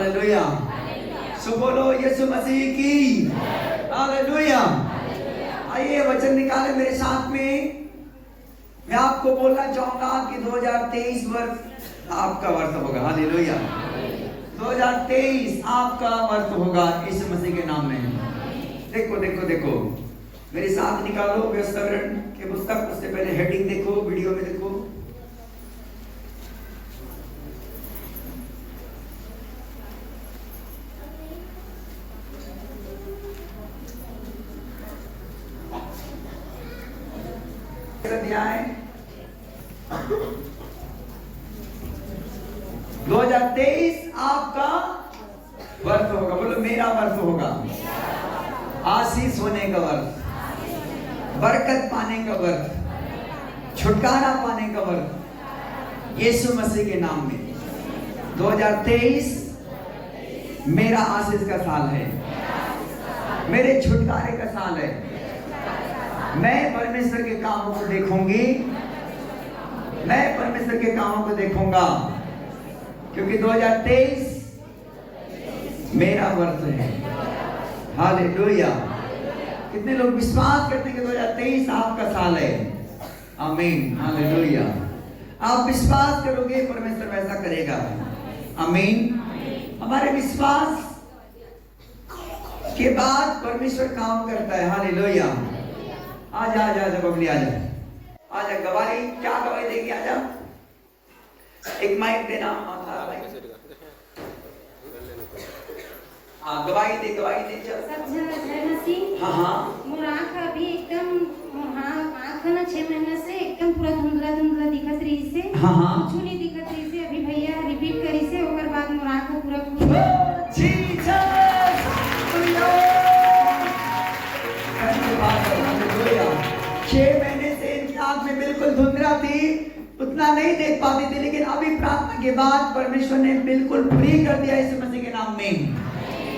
Hallelujah. सो बोलो यीशु मसीह की hallelujah. आइए वचन निकाले मेरे साथ में। मैं आपको बोलना चाहूंगा कि 2023 वर्ष आपका वर्ष होगा। हालेलुया। 2023 आपका वर्ष होगा यीशु मसीह के नाम में। देखो देखो देखो मेरे साथ निकालो व्यस्तवरण के पुस्तक। उससे पहले हेडिंग देखो, वीडियो में देखो। अध्याय 2023 आपका वर्ष होगा। बोलो मेरा वर्ष होगा। आशीष होने का वर्ष, बरकत पाने का वर्ष, छुटकारा पाने का वर्ष यीशु मसीह के नाम में। 2023 मेरा आशीष का साल है, मेरे छुटकारे का साल है। मैं परमेश्वर के कामों को देखूंगी, मैं परमेश्वर के कामों को देखूंगा, क्योंकि 2023 मेरा वर्ष है। हालेलुया। कितने लोग विश्वास करते हैं कि 2023 आपका साल है? आमीन। हालेलुया। आप विश्वास करोगे, परमेश्वर वैसा करेगा। आमीन। हमारे विश्वास के बाद परमेश्वर काम करता है। हालेलुया। आजा आजा आजा बबली आजा आजा। गवाही क्या गवाही देगी? आजा, एक माइक देना। हाँ गवाही दे, गवाही दे। चल सब जय मसीह। हाँ हाँ। मोर आँख अभी एकदम, हाँ आँख ना 6 महीने से एकदम पूरा धुंधला धुंधला दिखत रही से। हाँ हाँ। कुछ नहीं दिखत रही से। अभी भैया रिपीट करी से, ओकर बाद मोर आँख पूरा खुल। जीसस। 6 महीने से इनकी आँख में बिल्कुल धुंधला थी, उतना नहीं देख पाती थी, लेकिन अभी प्रार्थना के बाद परमेश्वर ने बिल्कुल फ्री कर दिया यीशु मसीह के नाम में।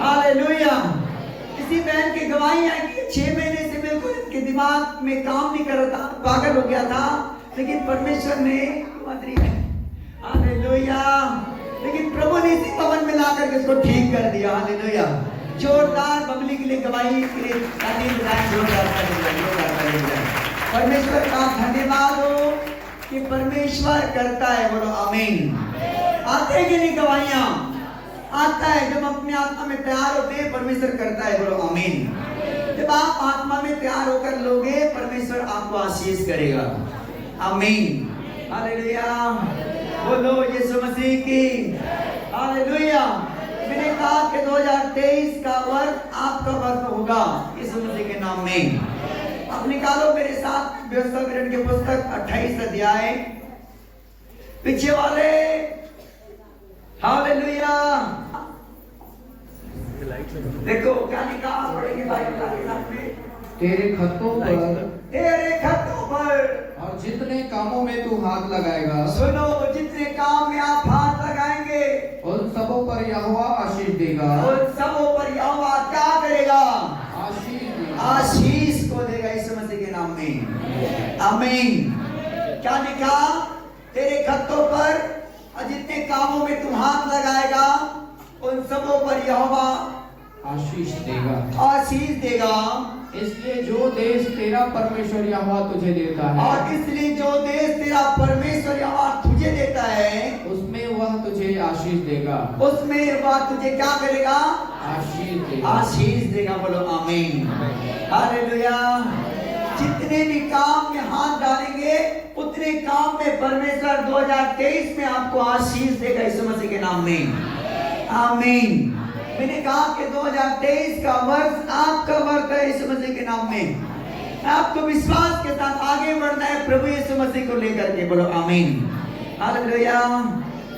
हालेलुया। किसी बहन की गवाही है कि 6 महीने से बिल्कुल इनके दिमाग में काम नहीं कर रहा था, पागल हो गया था, लेकिन परमेश्वर ने हालेलुया, लेकिन प्रभु ने इसी पवन में लाकर के उसको ठीक कर दिया। हालेलुया। जोरदार बबली के लिए गवाही के लिए जोरदार परमेश्वर का धन्यवाद हो कि परमेश्वर करता है। बोलो आमीन। आते हैं कि नहीं गवाहियां? आता है। जब अपने आत्मा में तैयार होते हैं, परमेश्वर करता है। बोलो आमीन। जब आप आत्मा में तैयार होकर लोगे, परमेश्वर आपको आशीष करेगा। आमीन। हालेलुया। बोलो यीशु मसीह की हालेलुया। मैंने कहा कि 2023 का वर्ष आपका वर्ष होगा यीशु मसीह के नाम में। अब निकालो मेरे साथ व्यवस्थापन के पुस्तक 28 अध्याय, पीछे वाले। हालेलुया। देखो क्या लिखा, पढ़ेंगे बाइबल के साथ में। तेरे खतों पर और जितने कामों में तू हाथ लगाएगा, सुनो, जितने काम में आप हाथ लगाएंगे उन सबों पर यहोवा आशीष देगा। उन सबों पर यहोवा क्या करेगा? आशीष देगा। आशीष को देगा यीशु मसीह के नाम में। आमीन। क्या लिखा? तेरे खतों पर और जितने कामों में तू हाथ लगाएगा, उन सबों पर यहोवा आशीष देगा। आशीष देगा। इसलिए जो देश तेरा परमेश्वर यहोवा तुझे देता है, और इसलिए जो देश तेरा परमेश्वर यहोवा तुझे देता है, उसमें वह तुझे आशीष देगा। उसमें वह तुझे क्या करेगा? आशीष देगा। आशीष देगा। बोलो आमीन। हालेलुया। जितने भी काम में हाथ डालेंगे, उतने काम में परमेश्वर 2023 में आपको आशीष देगा यीशु मसीह के नाम में। आमीन। मैंने कहा कि 2023 का वर्ष आपका वर्ष है यीशु मसीह के नाम में। आपको विश्वास के साथ आगे बढ़ना है प्रभु यीशु मसीह को लेकर के। बोलो आमीन। हालेलुया।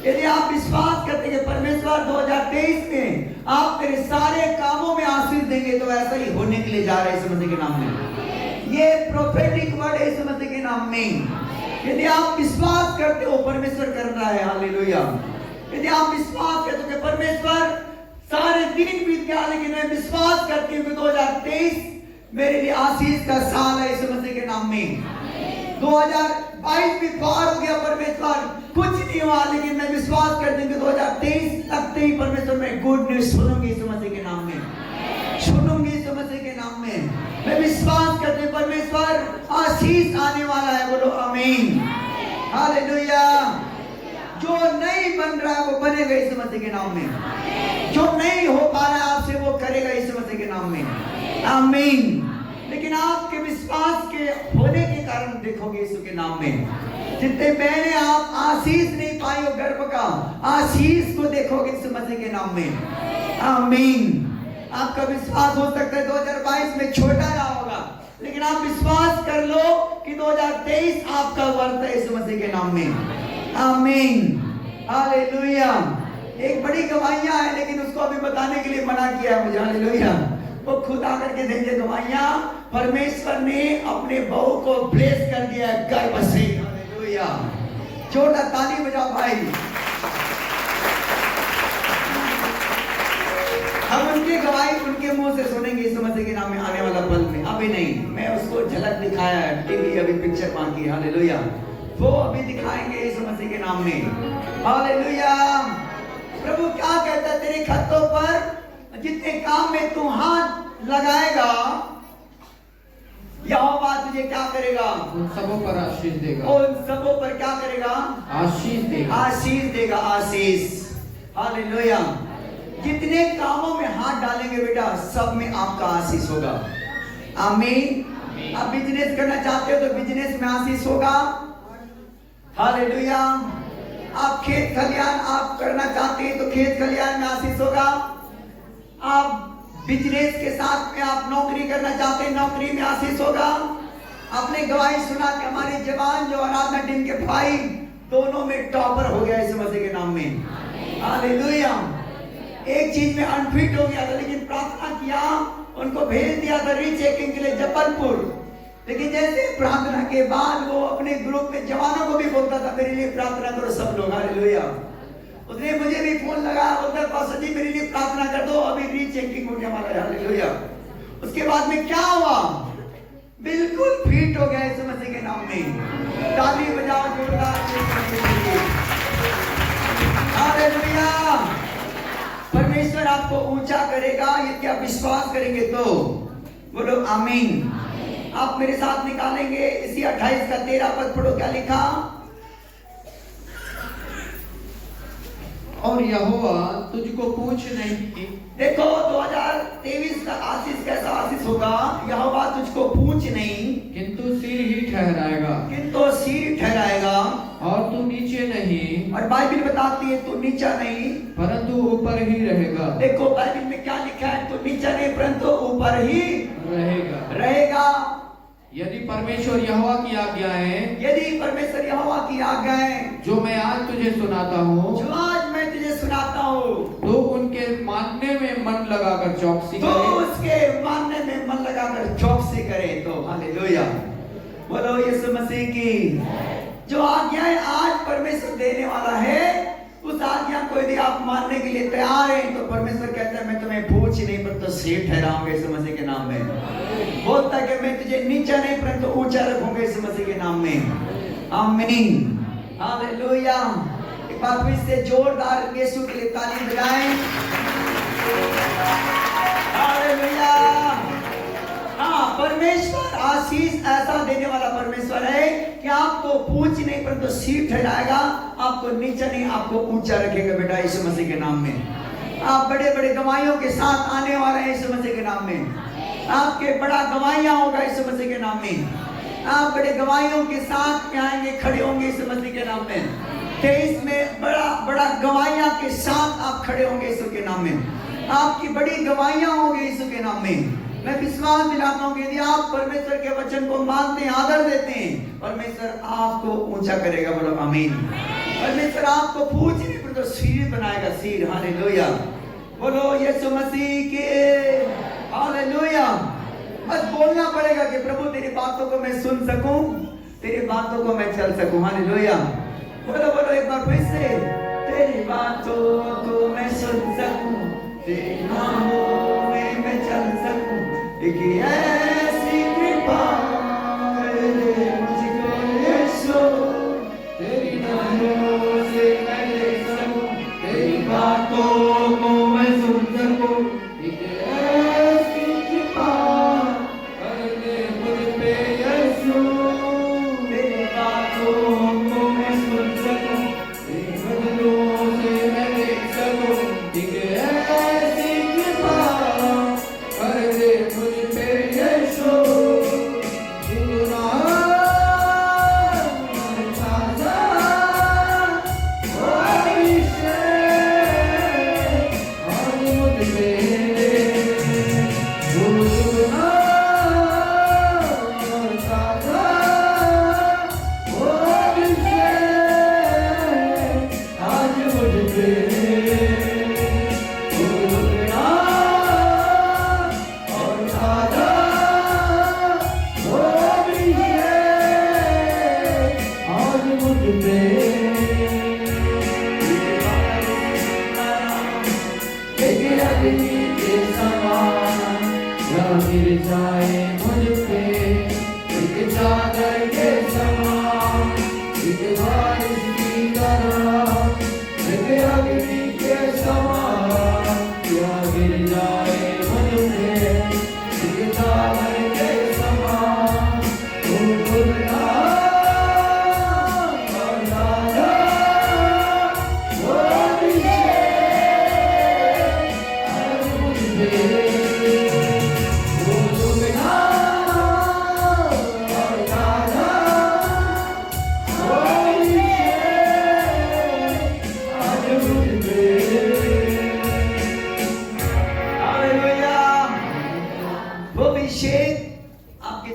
यदि आप विश्वास करते हैं कि परमेश्वर 2023 में आप तेरे सारे कामों में आशीष देंगे, तो ऐसा ही होने के लिए जा रहा है यीशु मसीह के नाम में। ये प्रोफेटिक वर्ड है यीशु मसीह के नाम में। यदि आप विश्वास करते हो, परमेश्वर कर रहा है। हालेलुया। यदि आप विश्वास करते हो कि परमेश्वर सारे दिन बीत गया, लेकिन मैं विश्वास करती हूँ कि 2023 मेरे लिए आशीष का साल है यीशु मसीह के नाम में। 2022 भी पार हो गया, परमेश्वर कुछ नहीं हुआ, लेकिन मैं विश्वास करती हूँ कि 2023 तक ही परमेश्वर में आशीष आने वाला है, बोलो आमीन। हालेलुया। जो नहीं बन रहा है वो बनेगा यीशु मसीह के नाम में। जो नहीं हो पा रहा है आपसे वो करेगा यीशु मसीह के नाम में, आमीन। लेकिन आपके विश्वास के होने के कारण देखोगे यीशु के नाम में। जितने पहले आप आशीष नहीं पाई हो गर्भ का, आशीष को देखोगे यीशु मसीह के नाम में, आमीन। आपका विश्वास हो सकता है 2022 में छोटा रहा होगा, लेकिन आप विश्वास कर लो कि 2023 आपका वर्ष है यीशु मसीह के नाम में, आमीन। हालेलुया। एक बड़ी गवाहियां है, लेकिन उसको अभी बताने के लिए मना किया है मुझे। हालेलुया। वो खुद आकर के देंगे गवाहियां। परमेश्वर ने अपने बहू को ब्लेस कर दिया है गर्भ से। हालेलुया। जोरदार ताली बजाओ भाई। हम उनकी गवाही उनके मुंह से सुनेंगे यीशु मसीह के नाम में आने वाला पल में। अभी नहीं, मैं उसको झलक दिखाया है, टीवी अभी पिक्चर बाकी है। हालेलुया। वो अभी दिखाएंगे यीशु मसीह के नाम में। हालेलुया। प्रभु क्या कहता है, तेरे खतों पर जितने काम में तू हाथ लगाएगा यहोवा तुझे क्या करेगा, उन सबों पर आशीष देगा। उन सबों पर क्या करेगा, आशीष देगा। आशीष देगा, आशीष। हालेलुया। जितने कामों में हाथ डालेंगे बेटा सब में आपका आशीष होगा, आमीन। आप बिजनेस करना चाहते हो तो बिजनेस में आशीष होगा। हालेलुया। आप खेत खलियान आप करना चाहते हैं तो खेत खलियान में आशीष होगा। आप बिजनेस के साथ में आप नौकरी करना चाहते हैं, नौकरी में आशीष होगा। आपने गवाही सुना कि हमारे जवान जो आराधना टीम के भाई दोनों में टॉपर हो गया यीशु मसीह के नाम में, हालेलुया। एक चीज में अनफिट हो गया था, लेकिन प्रार्थना किया, उनको भेज दिया था रीचेकिंग के लिए जबलपुर। लेकिन जैसे प्रार्थना के बाद वो अपने ग्रुप में जवानों को भी बोलता था मेरे लिए प्रार्थना करो सब लोग, हालेलुया। उसने मुझे भी फोन लगाया, बोलता पास्टर जी मेरे लिए प्रार्थना कर दो, अभी रीचेकिंग होने वाला है, हालेलुया। उसके बाद में क्या हुआ, बिल्कुल फिट हो गया यीशु मसीह के नाम में। ताली बजाओ जोरदार, हालेलुया। परमेश्वर आपको ऊंचा करेगा यदि आप विश्वास करेंगे तो, बोलो आमीन। आप मेरे साथ निकालेंगे इसी 28 का 13 पद पढ़ो, क्या लिखा। और यहोवा तुझको पूछ नहीं। देखो 2023 का आशीष कैसा आशीष होगा, यहोवा तुझको पूछ नहीं किंतु सिर ही ठहराएगा, किंतु सिर ठहराएगा, और तू नीचे नहीं, और बाइबल बताती है तू नीचा नहीं परंतु ऊपर ही रहेगा। देखो बाइबल में क्या लिखा है, तू नीचा नहीं परंतु ऊपर ही रहेगा। यदि परमेश्वर यहोवा की आज्ञाएं, यदि परमेश्वर यहोवा की आज्ञाएं जो मैं आज तुझे सुनाता हूँ, जो आज मैं तुझे सुनाता हूँ, तो उनके मानने में मन लगाकर चौकसी तो करे, उसके मानने में मन लगाकर चौकसी करे तो, हालेलुया। बोलो यीशु मसीह की। जो आज्ञाएं आज परमेश्वर देने वाला है, उस आज्ञा को यदि आप मानने के लिए तैयार हैं तो परमेश्वर कहता है मैं तुम्हें पूछ नहीं परंतु सिर ठहराऊंगा यीशु मसीह के नाम में। बोलता है कि मैं तुझे नीचा नहीं परंतु ऊंचा रखूंगा यीशु मसीह के नाम में, आमीन। हालेलुया। एक बार फिर से जोरदार यीशु के लिए ताली बजाएं। हालेलुया। हाँ, परमेश्वर आशीष ऐसा देने वाला परमेश्वर है कि आपको पूछ नहीं परंतु सिर ठहराएगा, आपको नीचा नहीं आपको ऊंचा रखेगा बेटा यीशु मसीह के नाम में। आप बड़े बड़े गवाहियों के साथ आने वाले हैं यीशु मसीह के नाम में। आपके बड़ा गवाहियां होगा यीशु मसीह के नाम में। आप बड़े गवाहियों के साथ में आएंगे, खड़े होंगे यीशु मसीह के नाम में। 23 में बड़ा गवाहियां के साथ आप खड़े होंगे यीशु के नाम में। आपकी बड़ी गवाहियां होंगी यीशु के नाम में। मैं विश्वास दिलाता हूँ कि यदि आप परमेश्वर के वचन को मानते हैं, आदर देते हैं, परमेश्वर आपको ऊंचा करेगा, बोलो आमीन। परमेश्वर आपको पूछ नहीं पर तो सिर बनाएगा, सिर, हालेलुया। बोलो यीशु मसीह के, हालेलुया। बस बोलना पड़ेगा कि प्रभु तेरी बातों को मैं सुन सकूं, तेरी बातों को मैं चल सकूं, हालेलुया। बोलो बोलो एक बार फिर से, तेरी बातों को मैं सुन सकूं, तेरे नामों में मैं चल सकूं, एक ऐसी कृपा कर दे मुझको यीशु, तेरी नजरों से मैं देख सकूं, तेरी बातों को मैं सुन सकूं, एक ऐसी कृपा कर दे मुझ पे यीशु। गिर जाए मुझ पे एक चादर के समान, एक बारिश की तरह, एक अग्नि के समान, क्या गिर जाए मुझ पे एक चादर के समान। तू खुदा और राजा, वो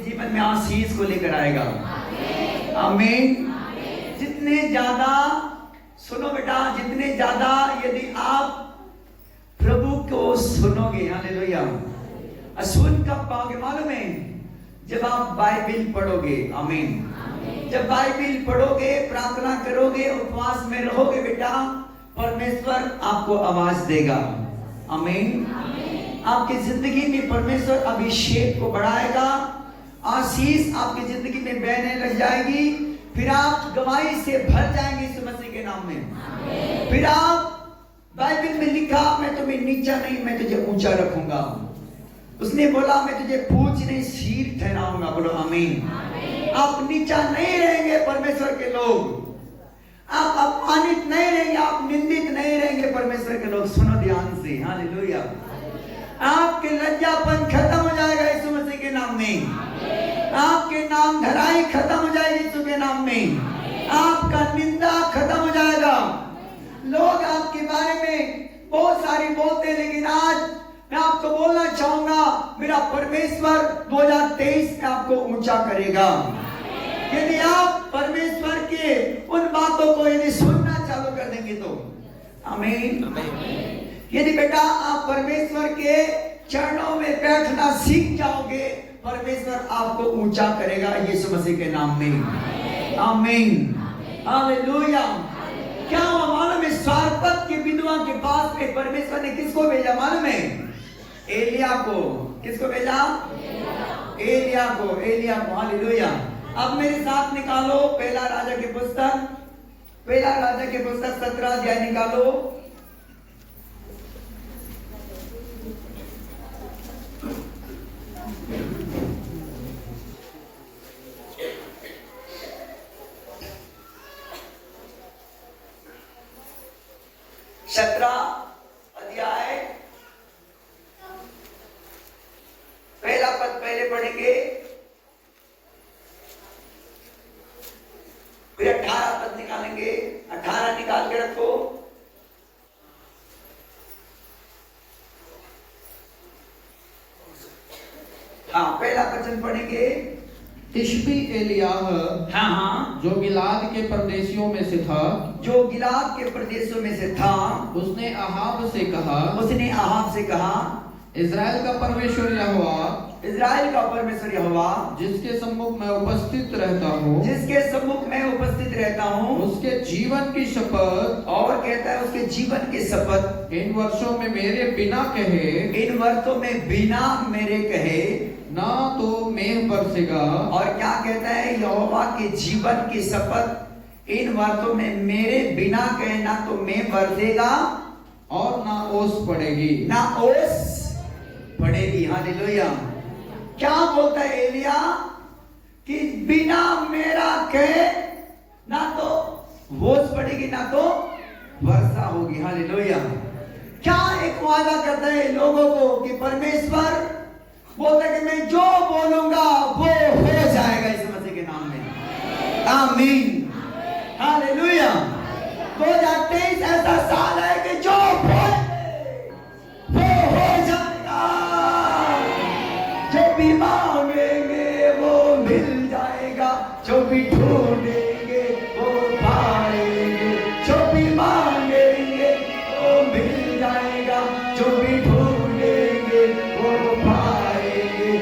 जीवन में आशीष को लेकर आएगा। आमीन। जितने ज्यादा, सुनो बेटा, जितने ज्यादा यदि आप प्रभु को सुनोगे, हालेलुया, सुन कब पाओगे मालूम है? जब आप बाइबिल पढ़ोगे। आमीन। जब बाइबिल पढ़ोगे, प्रार्थना करोगे, उपवास में रहोगे बेटा, परमेश्वर आपको आवाज देगा। आमीन। आपकी जिंदगी में परमेश्वर अभिषेक को बढ़ाएगा, आशीष आपकी जिंदगी में बहने लग जाएगी, फिर आप गवाही से भर जाएंगे यीशु मसीह के नाम में। फिर आप, बाइबल में लिखा, मैं तुम्हें नीचा नहीं, मैं तुझे ऊंचा रखूंगा। उसने बोला, मैं तुझे पूंछ नहीं सिर ठहराऊंगा। बोलो आमीन। आप नीचा नहीं रहेंगे परमेश्वर के लोग, आप अपमानित नहीं रहेंगे, आप निंदित नहीं रहेंगे परमेश्वर के लोग। सुनो ध्यान से, हालेलुया। आपके लज्जापन खत्म हो जाएगा यीशु मसीह के नाम में। आपके नाम धराई खत्म हो जाएगी यीशु के नाम में। आपका निंदा खत्म हो जाएगा। लोग आपके बारे में बहुत सारी बोलते हैं, लेकिन आज मैं आपको बोलना चाहूंगा, मेरा परमेश्वर 2023 में आपको ऊंचा करेगा। यदि आप परमेश्वर के उन बातों को यदि सुनना चालू कर देंगे तो। आमीन। यदि बेटा आप परमेश्वर के चरणों में बैठना सीख जाओगे, परमेश्वर आपको ऊंचा करेगा यीशु मसीह के नाम में। आमीन। हालेलुया। क्या हुआ मालूम है? सारपत की विधवा के पास में परमेश्वर ने किसको भेजा मालूम है? एलिया को। किसको भेजा? एलिया को। एलिया को। हालेलुया। अब मेरे साथ निकालो पहला राजा की पुस्तक, पहला राजा की पुस्तक 17 अध्याय निकालो। अध्याय पहला पद पहले पढ़ेंगे, फिर 18 पद निकालेंगे। 18 निकाल के रखो। हाँ, पहला वचन पढ़ेंगे। तिशबी एलियाह, हाँ, जो गिलाद के प्रदेशियों में से था, जो गिलाद के प्रदेशों में से था, उसने अहाब से कहा, उसने अहाब से कहा, इज़राइल का परमेश्वर यहोवा, इज़राइल का परमेश्वर यहोवा, जिसके सम्मुख मैं उपस्थित रहता हूँ, जिसके सम्मुख मैं उपस्थित रहता हूँ, उसके जीवन की शपथ, और कहता है उसके जीवन की शपथ, इन वर्षों में मेरे बिना कहे, इन वर्षों में बिना मेरे कहे ना तो मेघ बरसेगा। और क्या कहता है? यहोवा के जीवन की शपथ, इन वर्षों में मेरे बिना कहे ना तो मेघ बरसेगा और ना ओस पड़ेगी, ना ओस पड़ेगी। हालेलुया। क्या बोलता है एलिया? कि बिना मेरा कहे ना तो ओस पड़ेगी ना तो वर्षा होगी। हालेलुया। क्या एक वादा करता है लोगों को कि परमेश्वर बोलता है कि मैं जो बोलूंगा वो हो जाएगा यीशु मसीह के नाम में। आमीन। हालेलुया। 2023 ऐसा साल है कि जो वो हो जाएगा। जो भी मांगेंगे वो मिल जाएगा, जो भी ढूंढेंगे वो पाएंगे, जो भी मांगेंगे वो मिल जाएगा, जो भी ढूंढेंगे वो पाएंगे।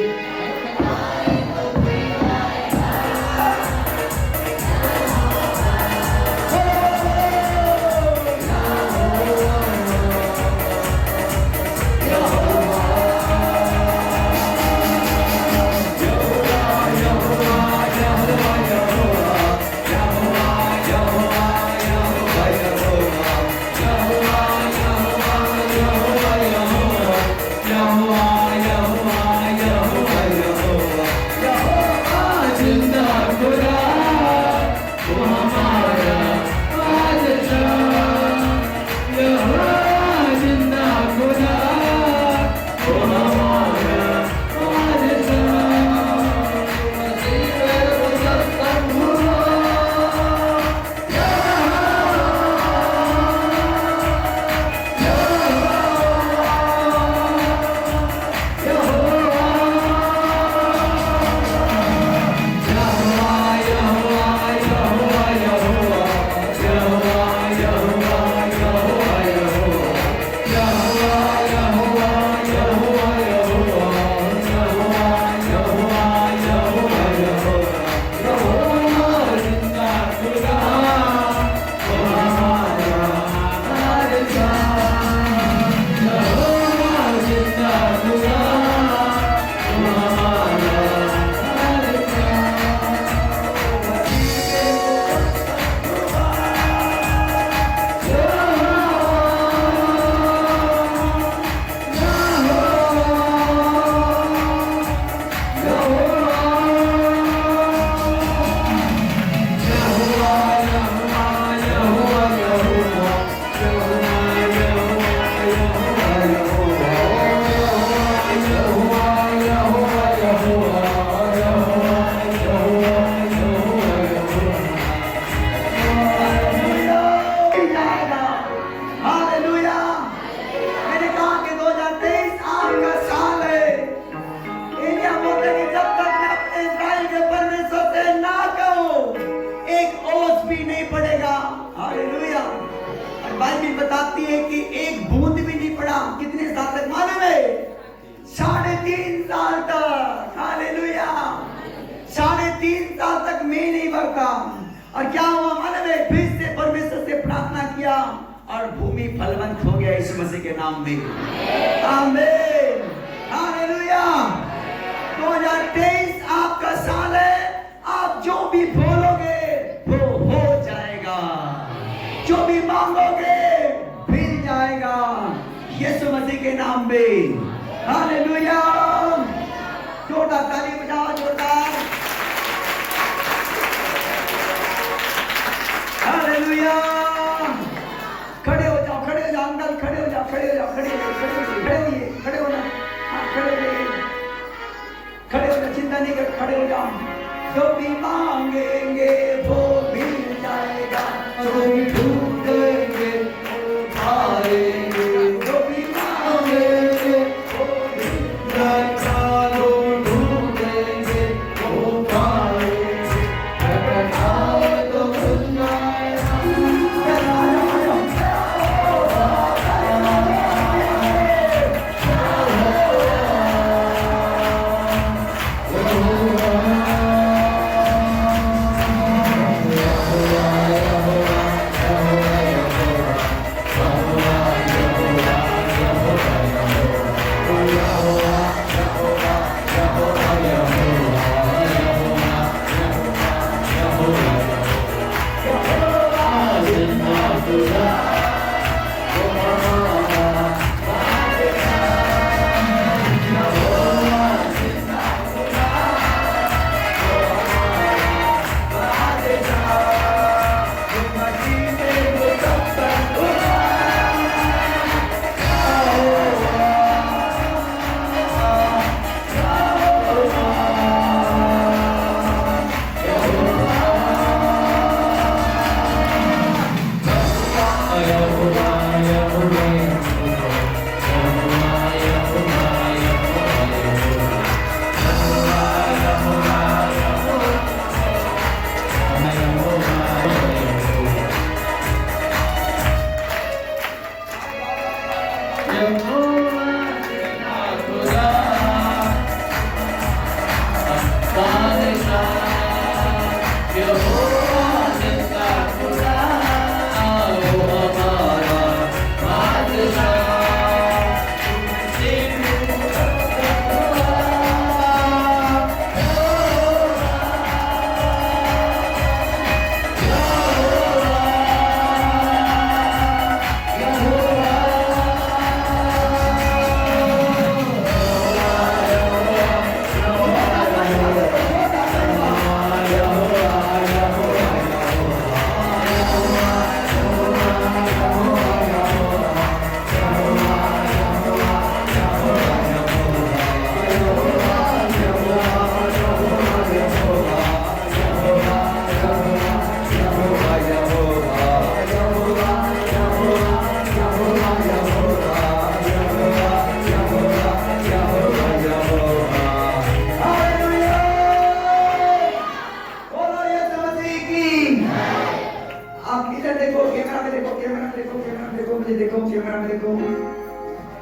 और क्या हुआ मालूम है? फिर से परमेश्वर से प्रार्थना किया और भूमि फलवंत हो गया यीशु मसीह के नाम में। आमीन, हालेलुया। 2023 आपका साल है। आप जो भी बोलोगे वो हो जाएगा, जो भी मांगोगे मिल जाएगा यीशु मसीह के नाम में। हालेलुया। जोरदार ताली बजाओ, जोरदार। हालेलुया। खड़े हो जाओ, खड़े हो जाओ अंकल, खड़े हो जाओ, खड़े हो जाओ, खड़े हो जाओ, खड़े हो जाइए, खड़े हो जाओ, हाँ खड़े हो जाइए, खड़े हो जाओ, चिंता नहीं कर, खड़े हो जाओ। जो भी मांगेंगे वो मिल जाएगा, जो भी ढूंढेंगे वो पाएंगे, जो भी मांगेंगे वो मिल जाएगा, जो ढूंढेंगे वो पाएंगे, खटखटाओ तो खुल जाएगा।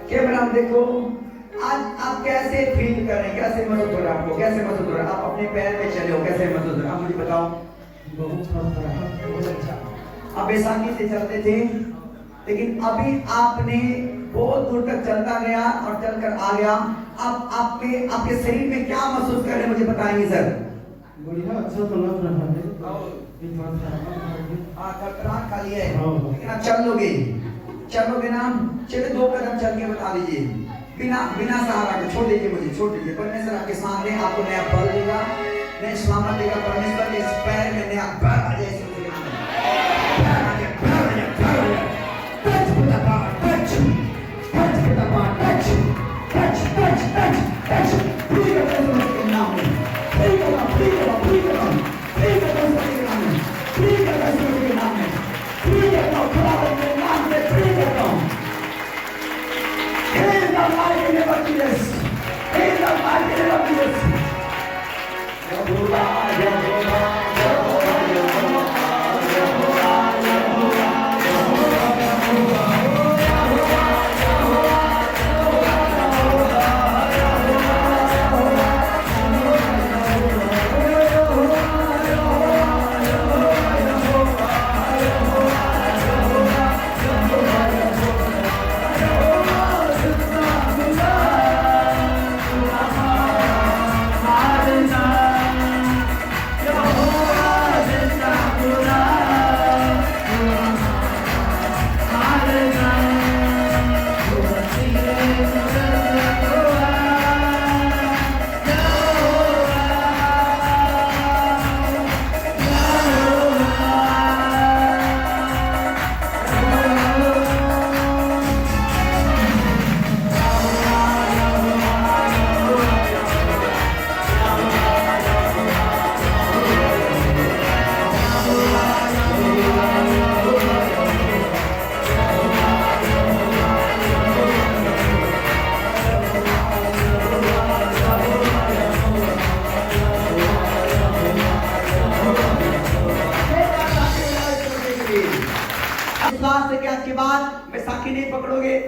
कैमरा में देखो। आज आप कैसे फील कर रहे हैं, कैसे महसूस हो रहा है आपको, कैसे महसूस हो रहा है? आप अपने पैर पे चले हो, कैसे महसूस हो रहा है आप मुझे बताओ। बहुत अच्छा। आप बेसाखी से चलते थे, लेकिन अभी आपने बहुत दूर तक चलता गया और चलकर आ गया। अब आपके शरीर में क्या महसूस कर रहे हैं मुझे बताएंगे सर? बढ़िया, अच्छा तो लग रहा है। खतरनाक खाली है, लेकिन आप चलोगे ना? चलिए 2 कदम चल के बता दीजिए, बिना सहारा के। छोड़ दीजिए मुझे, छोड़ दीजिए। परमेश्वर आपके सामने आपको नया बल देगा, नया सलामत देगा। परमेश्वर के इस पैर में नया बल आ जाए।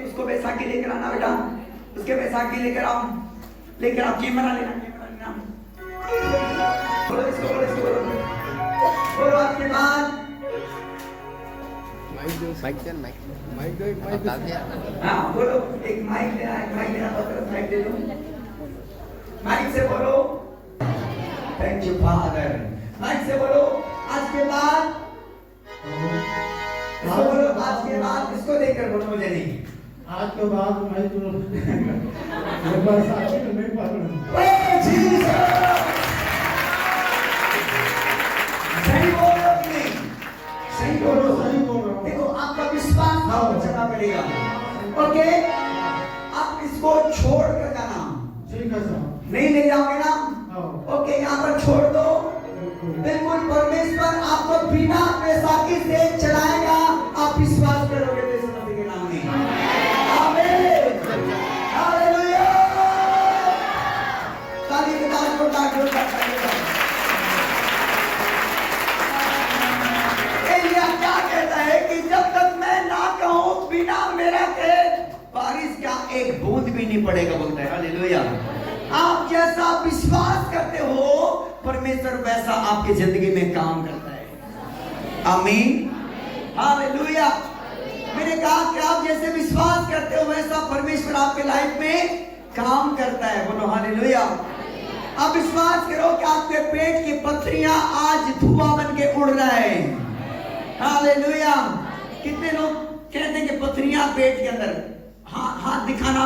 उसको बैसाखी लेकर आना बेटा, उसके बैसाखी लेकर आओ, लेकर आओ। कैमरा लेना, कैमरा लेना। बोलो इसको, बोलो इसको, बोलो बोलो। आपके बाद हाँ बोलो, एक माइक देना, एक माइक देना, माइक दे दो, माइक से बोलो थैंक यू फादर। माइक से बोलो आज के बाद, बोलो आज के बाद, इसको देकर बोलो, मुझे नहीं। आज के बाद मैं तो बैसाखी में नहीं पढ़ूंगा। सही बोलो कि नहीं? सही बोलो, सही बोल रहा हूँ। देखो आपका विश्वास आपको चलना पड़ेगा। ओके, आप इसको छोड़ कर जाना, ठीक है सर। नहीं ले जाओगे ना? हाँ। ओके, यहाँ पर छोड़ दो। बिल्कुल परमेश्वर आपको बिना बैसाखी से चलाएगा। आप विश्वास करोगे तो यीशु मसीह के नाम में। आमीन, हालेलुया। ताली बजाओ, जोरदार जोरदार ताली बजाओ। एलिया क्या कहता है कि जब तक मैं ना कहूं, बिना मेरा के बारिश का एक बूंद भी नहीं पड़ेगा, बोलता है। हालेलुया। आप जैसा विश्वास करते हो, परमेश्वर वैसा आपकी जिंदगी में काम करता है। आमीन, हालेलुया। मैंने कहा कि आप जैसे विश्वास करते हो, वैसा परमेश्वर आपके लाइफ में काम करता है। बोलो हालेलुया। आप विश्वास करो कि आपके पेट की पथरियां आज धुआं बन के उड़ रहा है। हालेलुया। कितने लोग कहते हैं कि पथरियां पेट के अंदर, हाथ दिखाना,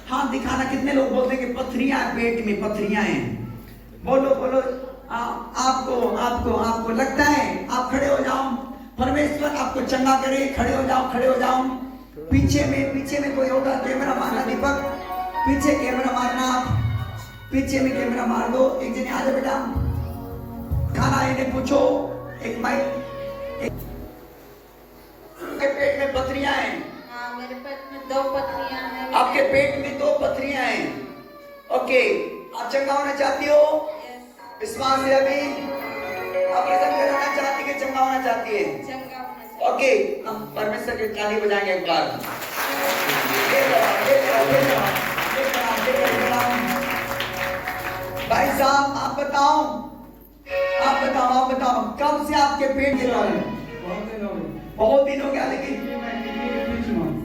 हाथ दिखाना। कितने लोग बोलते हैं कि पथरियां पेट में, पथरियां हैं। बोलो बोलो, आपको आपको आपको लगता है? आप खड़े हो जाओ, परमेश्वर आपको चंगा करे। खड़े हो जाओ, खड़े हो जाओ। पीछे में कोई होगा, कैमरा मारना दीपक, पीछे कैमरा मारना, पीछे में कैमरा मार दो। एक जने आ जाओ बेटा, खाना इन्हें पूछो। एक माइक, पेट में पथरियां हैं। हाँ, मेरे पेट में 2 पथरियां हैं। आपके पेट में 2 पथरियां हैं। ओके, आप चंगा होना चाहती हो? विश्वास है? अभी ऑपरेशन कराना चाहती है, चंगा होना चाहती है? ओके, हम परमेश्वर की ताली बजाएंगे एक बार। भाई साहब आप बताओ, आप बताओ, आप बताओ, कब से आपके पेट गिर रहा है? बहुत दिन हो गया, लेकिन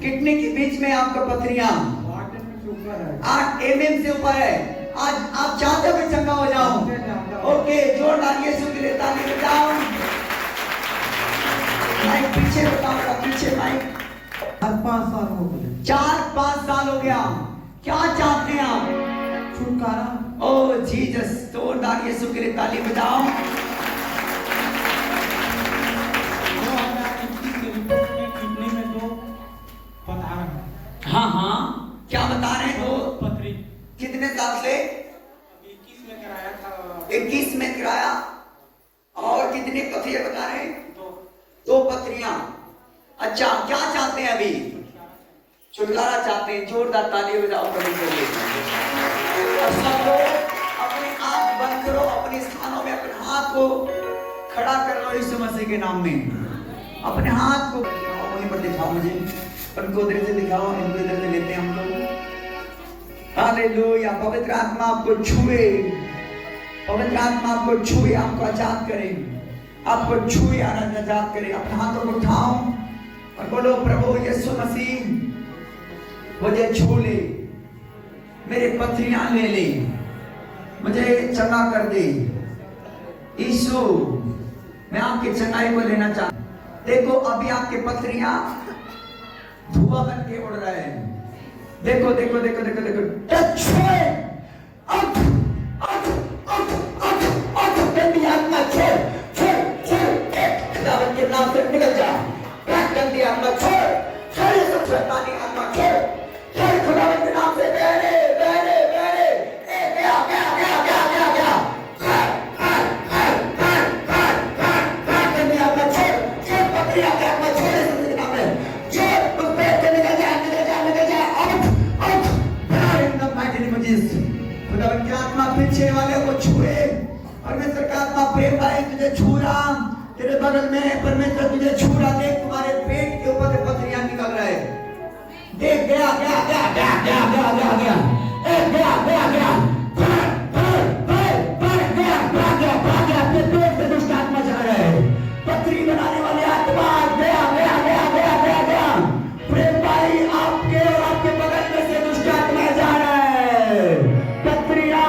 किडनी के बीच में आपका पथरियां 8 mm से ऊपर है। आज आप चाहते हो कि चंगा हो जाओ? ओके, जोरदार यीशु के लिए ताली बजाओ। माइक पीछे बताओ, पीछे माइक। 4-5 साल हो गए। 4-5 साल हो गया। क्या चाहते हैं आप? छुटकारा। ओ जीसस, जोरदार यीशु के लिए ताली बजाओ। 2021 किडनी में 2 बता रहे हैं। हाँ हाँ, क्या बता रहे हैं? 2 पथरी। कितने साल से? 21 में कराया था। 21 में कराया। और कितने पथरियां बता रहे हैं? 2 पथरियां। अच्छा, क्या चाहते हैं अभी? छुटकारा चाहते हैं। जोरदार ताली बजाओ प्रभु के लिए। और सब लोग अपने आंख बंद करो, अपने स्थानों में अपने हाथ को खड़ा कर लो यीशु मसीह के नाम में। अपने हाथ को वहीं पर दिखाओ मुझे, उनको इधर से दिखाओ, इनको इधर से लेते हैं हम लोग। हालेलुया। पवित्र आत्मा आपको छुए, पवित्र आत्मा आपको छुए, आपको आजाद करे, आपको छुए और आजाद करे। अपने हाथों को उठाओ और बोलो, प्रभु यीशु मसीह मुझे छू ले, मेरे पथरियां ले ले, मुझे चंगा कर दे। यीशु, मैं आपकी चंगाई को लेना चाहता। देखो अभी आपके पथरियां धुआं बन के उड़ रहे हैं। देखो देखो देखो देखो देखो, टच है। अब गंदी आत्मा छोड़ छोड़ छोड़, खुदावन के नाम से निकल जा। गंदी आत्मा छोड़, छोड़ ये सब शैतानी आत्मा छोड़, छोड़ खुदावन के नाम से। बहरे बहरे बहरे, गया गया गया गया गया गया। गंदी आत्मा छोड़, छोड़ पथरियां की आत्मा छोड़, इस नाम में छोड़, उस पेट से निकल जा, निकल जा, निकल जा। खुदावन की आत्मा पीछे वाले को छुए, परमेश्वर का आत्मा प्रेम भाई तुझे छू रहा, तेरे बगल में परमेश्वर तुझे छू रहा। देख तुम्हारे पेट के ऊपर से पथरियां निकल रहे, एक गया गया गया गया गया गया गया गया एक गया गया गया अपने पेट से दुष्ट आत्मा जा रहा है। पथरी बनाने वाले आत्मा गया गया गया गया गया गया। प्रेम भाई आपके और आपके बगल में से दुष्ट आत्मा जा रहा है। पथरिया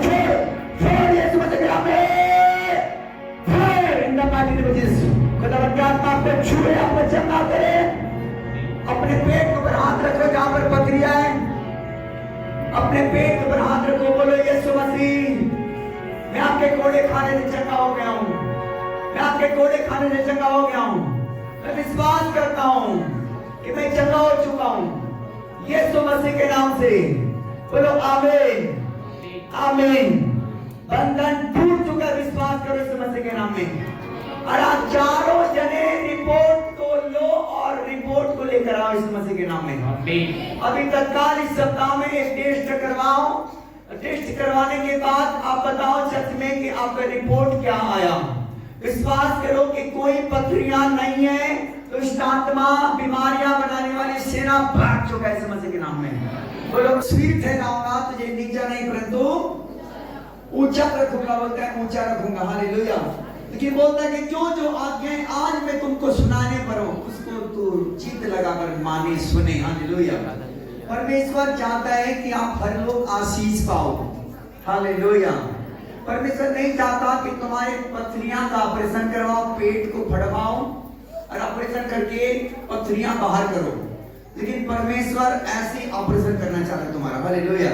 छोड़ यीशु मसीह के नाम में in the mighty name of Jesus. खुदावंद की आत्मा आप पे छुए, आप पे चंगा करे। अपने पेट के ऊपर हाथ रखो जहां पर पथरिया है, अपने पेट के ऊपर हाथ रखो, बोलो यीशु मसीह मैं आपके कोड़े खाने से चंगा हो गया हूं, मैं आपके कोड़े खाने से चंगा हो गया हूं। मैं विश्वास करता हूं कि मैं चंगा हो चुका हूं यीशु मसीह के नाम से। बोलो आमीन आमीन। बंधन टूट चुका, विश्वास करो यीशु मसीह के नाम में। और आप चारों जने रिपोर्ट को लो और रिपोर्ट को लेकर आओ यीशु मसीह के नाम में। अभी तत्काल इस सप्ताह में एक टेस्ट करवाओ। टेस्ट करवाने के बाद आप बताओ सच में कि आपका रिपोर्ट क्या आया। विश्वास करो कि कोई पथरियां नहीं है, दुष्ट आत्मा बीमारियां बनाने वाली सेना भाग चुका है यीशु मसीह के नाम में। बोलो स्वीट ठहराऊंगा तुझे नीचा नहीं परंतु ऊंचा रखूंगा। बोलता है ऊंचा रखूंगा, हालेलुया। लेकिन बोलता है कि जो जो आज्ञाएं आज मैं तुमको सुनाने पर हूं उसको तू चित्त लगाकर माने सुने, हालेलुया। परमेश्वर चाहता है कि आप हर लोग आशीष पाओ, हालेलुया। परमेश्वर नहीं चाहता कि तुम्हारे पथरियां का ऑपरेशन करवाओ, पेट को फड़वाओ और ऑपरेशन करके पथरियां बाहर करो। लेकिन परमेश्वर ऐसे ऑपरेशन करना चाहता है तुम्हारा, हालेलुया।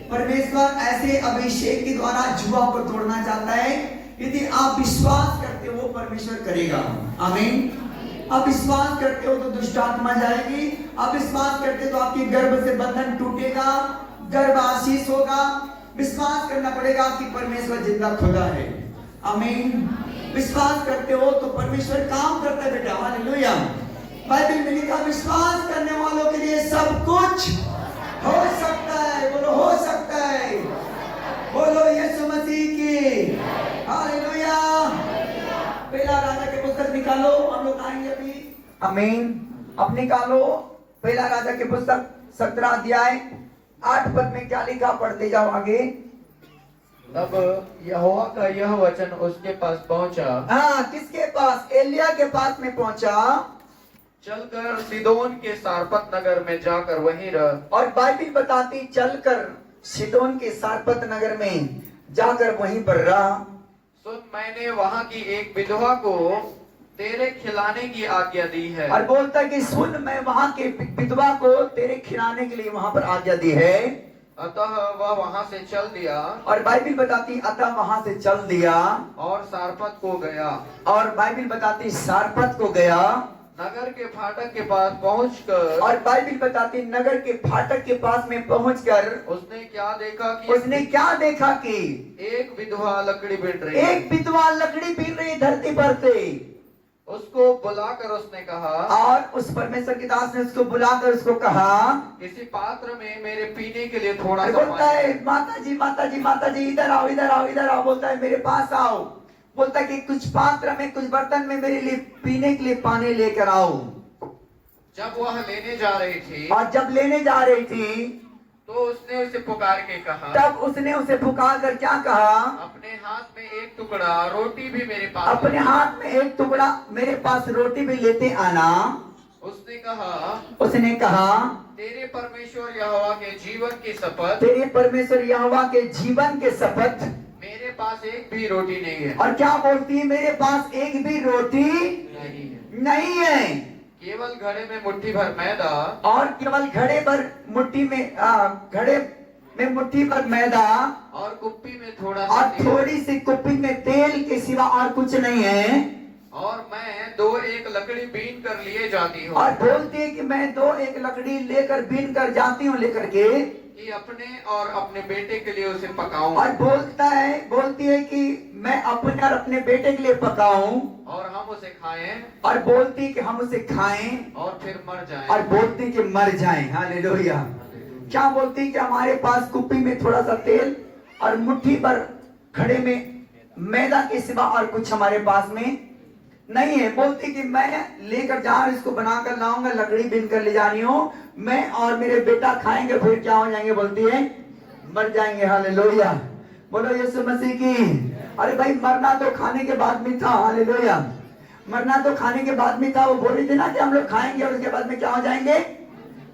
परमेश्वर ऐसे अभिषेक के द्वारा जुआ को तोड़ना चाहता है। यदि आप विश्वास करते हो परमेश्वर करेगा, आमीन। आप विश्वास करते हो तो दुष्ट आत्मा जाएगी। आप विश्वास करते हो तो आपके गर्भ से बंधन टूटेगा, गर्भ आशीष होगा। विश्वास करना पड़ेगा कि परमेश्वर जिंदा खुदा है, आमीन। विश्वास करते हो तो परमेश्वर काम करता है बेटा, हालेलुया। बाइबल में लिखा विश्वास करने वालों के लिए सब कुछ हो सकता है। बोलो हो सकता है, बोलो यीशु मसीह की, हालेलुया। पहला राजा के पुस्तक निकालो, हम लोग आएंगे अभी, आमीन। अब निकालो पहला राजा के पुस्तक 17 अध्याय 8 पद में क्या लिखा, पढ़ते जाओ आगे। तब यहोवा का यह वचन उसके पास पहुंचा। हाँ, किसके पास? एलिया के पास में पहुंचा। चलकर सीदोन के सारपत नगर में जाकर वहीं रह। और बाइबल बताती चलकर सीदोन के सारपत नगर में जाकर वहीं पर रहा। सुन, मैंने वहां की एक विधवा को तेरे खिलाने की आज्ञा दी है। और बोलता है कि सुन, मैं वहां के विधवा को तेरे खिलाने के लिए वहां पर आज्ञा दी है। अतः वह वहां से चल दिया। और बाइबल बताती अतः वहां से चल दिया और सारपत को गया। और बाइबल बताती सारपत को गया। नगर के फाटक के पास पहुंचकर, और बाइबल बताती नगर के फाटक के पास में पहुंचकर उसने क्या देखा कि एक विधवा लकड़ी बीन रही। एक विधवा लकड़ी बीन रही धरती पर से। उसको बुलाकर उसने कहा, और उस परमेश्वर के दास ने उसको बुलाकर उसको कहा, किसी पात्र में मेरे पीने के लिए थोड़ा सा बोलता है माता जी इधर आओ इधर आओ इधर आओ। बोलता है मेरे पास आओ। बोलता है कि कुछ पात्र में कुछ बर्तन में मेरे लिए पीने के लिए पानी लेकर आओ। जब वह लेने जा रही थी, और जब लेने जा रही थी तो उसने उसे पुकार के कहा, तब उसने उसे पुकार कर क्या कहा, अपने हाथ में एक टुकड़ा रोटी भी मेरे पास, अपने हाथ में एक टुकड़ा मेरे पास रोटी भी लेते आना। उसने कहा तेरे परमेश्वर यहोवा के जीवन की शपथ, तेरे परमेश्वर यहोवा के जीवन के शपथ, मेरे पास एक भी रोटी नहीं है। और क्या बोलती है, मेरे पास एक भी रोटी नहीं है। केवल घड़े में मुट्ठी भर मैदा, और केवल घड़े में मुट्ठी भर मैदा, और कुप्पी में थोड़ा और थोड़ी सी कुप्पी में तेल के सिवा और कुछ नहीं है। और मैं 2-1 लकड़ी बीन कर लिए जाती हूँ। और बोलती है कि मैं 2-1 लकड़ी लेकर बीन कर जाती हूँ लेकर के, कि अपने और अपने बेटे के लिए उसे पकाऊं। और बोलती है कि मैं अपने और अपने बेटे के लिए पकाऊं, और हम उसे खाएं, और बोलती कि हम उसे खाएं, और फिर मर जाएं। और बोलती कि मर जाएं, हालेलुया। क्या बोलती कि हमारे पास कुप्पी में थोड़ा सा तेल और मुट्ठी भर घड़े में मैदा के सिवा और कुछ हमारे पास में नहीं है। बोलती कि मैं लेकर जा रही, इसको बनाकर लाऊंगा, लकड़ी बिन कर ले जा रही हूँ, मैं और मेरे बेटा खाएंगे, फिर क्या हो जाएंगे? बोलती है मर जाएंगे। हालेलुया, बोलो यीशु मसीह की। अरे भाई, मरना तो खाने के बाद में था। हालेलुया, मरना तो खाने के बाद में था। वो बोल रही थी ना कि हम लोग खाएंगे और उसके बाद में क्या हो जाएंगे?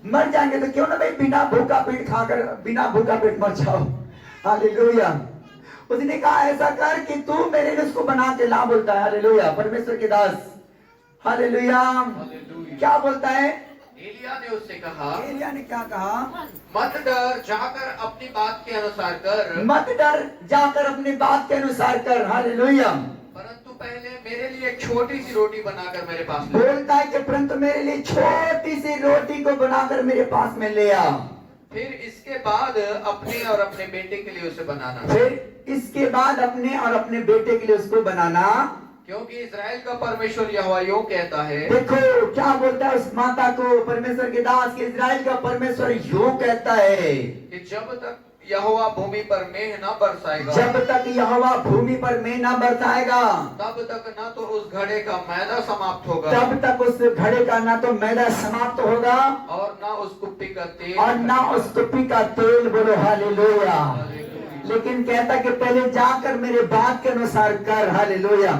मर जाएंगे। तो क्यों ना भाई बिना भूखा पेट खाकर, बिना भूखा पेट मर जाओ। हालेलुया। उसने कहा ऐसा कर कि तू मेरे लिए उसको बना के ला, बोलता है। हालेलुया, परमेश्वर के दास। हालेलुया, क्या बोलता है? एलिया ने उससे कहा, एलिया ने क्या कहा? मत डर, जाकर अपनी बात के अनुसार कर। मत डर, जाकर अपनी बात के अनुसार कर। हालेलुया। परंतु पहले मेरे लिए एक छोटी सी रोटी बनाकर मेरे पास ले। बोलता है कि परंतु मेरे लिए छोटी सी रोटी को बनाकर मेरे पास में ले आ। फिर इसके बाद अपने और अपने बेटे के लिए उसे बनाना। फिर इसके बाद अपने और अपने बेटे के लिए उसको बनाना, क्योंकि इस्राएल का परमेश्वर यहोवा यूं कहता है। देखो क्या बोलता है उस माता को परमेश्वर के दास के, इस्राएल का परमेश्वर यूं कहता है कि जब तक यहोवा भूमि पर मेघ न बरसाएगा, जब तक यहोवा भूमि पर मेघ न बरसाएगा, तब तक न तो उस घड़े का मैदा समाप्त होगा, तब तक उस घड़े का ना तो मैदा समाप्त होगा और न उस कुप्पी का तेल, और ना उस कुप्पी का तेल। बोलो हालेलुया। लेकिन कहता कि पहले जाकर मेरे बात के अनुसार कर। हालेलुया।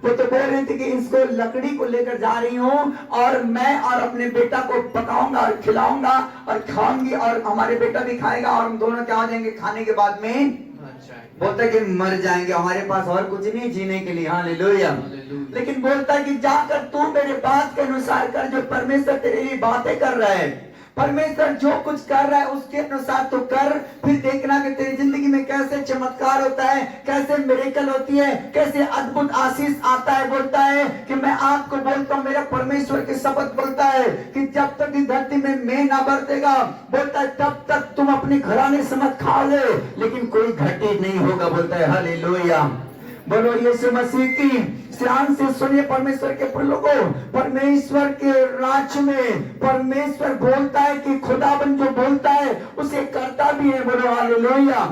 वो तो बोल रही थी कि इसको लकड़ी को लेकर जा रही हूँ और मैं और अपने बेटा को पकाऊंगा और खिलाऊंगा और खाऊंगी और हमारे बेटा भी खाएगा और हम दोनों क्या हो जाएंगे? खाने के बाद में बोलता है कि मर जाएंगे, हमारे पास और कुछ नहीं जीने के लिए। हालेलुया। लेकिन बोलता है कि जाकर तू मेरे बात के अनुसार कर। जो परमेश्वर तेरे लिए बातें कर रहा है, परमेश्वर जो कुछ कर रहा है उसके अनुसार तो कर। फिर देखना कि तेरी जिंदगी में कैसे चमत्कार होता है, कैसे मिरेकल होती है, कैसे अद्भुत आशीष आता है। बोलता है कि मैं आपको बोलता हूँ, मेरा परमेश्वर की शपथ बोलता है कि जब तक इस धरती में मेघ ना बरसेगा, बोलता है तब तक तुम अपने घराने से मत खाओगे, लेकिन कोई घटी नहीं होगा। बोलता है हालेलुया। बोलो यीशु मसीह की। ध्यान से सुनिए परमेश्वर के लोगों, परमेश्वर के राज्य में परमेश्वर बोलता है कि खुदाबंद जो बोलता है उसे करता भी है। बोलो हालेलुया।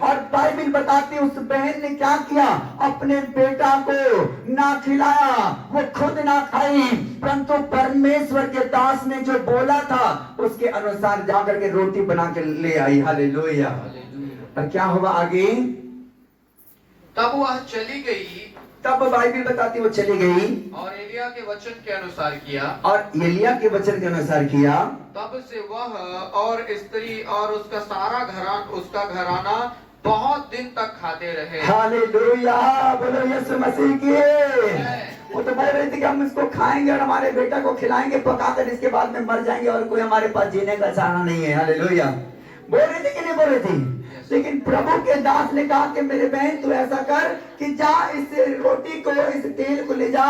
और बाइबल बताती है उस बहन ने क्या किया? अपने बेटा को ना खिलाया, वो खुद ना खाई, परंतु परमेश्वर के दास ने जो बोला था उसके अनुसार जाकर के रोटी बना के ले आई। हालेलुया। और क्या हुआ आगे? तब वह चली गई, तब बाइबल बताती वो चली गई और एलिया के वचन के अनुसार किया, और एलिया के वचन के अनुसार किया। तब से वह और स्त्री और उसका घराना बहुत दिन तक खाते रहे। हालेलुया। बोलो यीशु मसीह की। वो तो बोल रही थी कि हम इसको खाएंगे और हमारे बेटा को खिलाएंगे पकाकर, इसके बाद में मर जाएंगे और कोई हमारे पास जीने का सहारा नहीं है। हालेलुया। बोल रही थी कि नहीं बोल रही थी? लेकिन प्रभु के दास ने कहा कि मेरे बहन तू ऐसा कर कि जा इस रोटी को, इस तेल को ले जा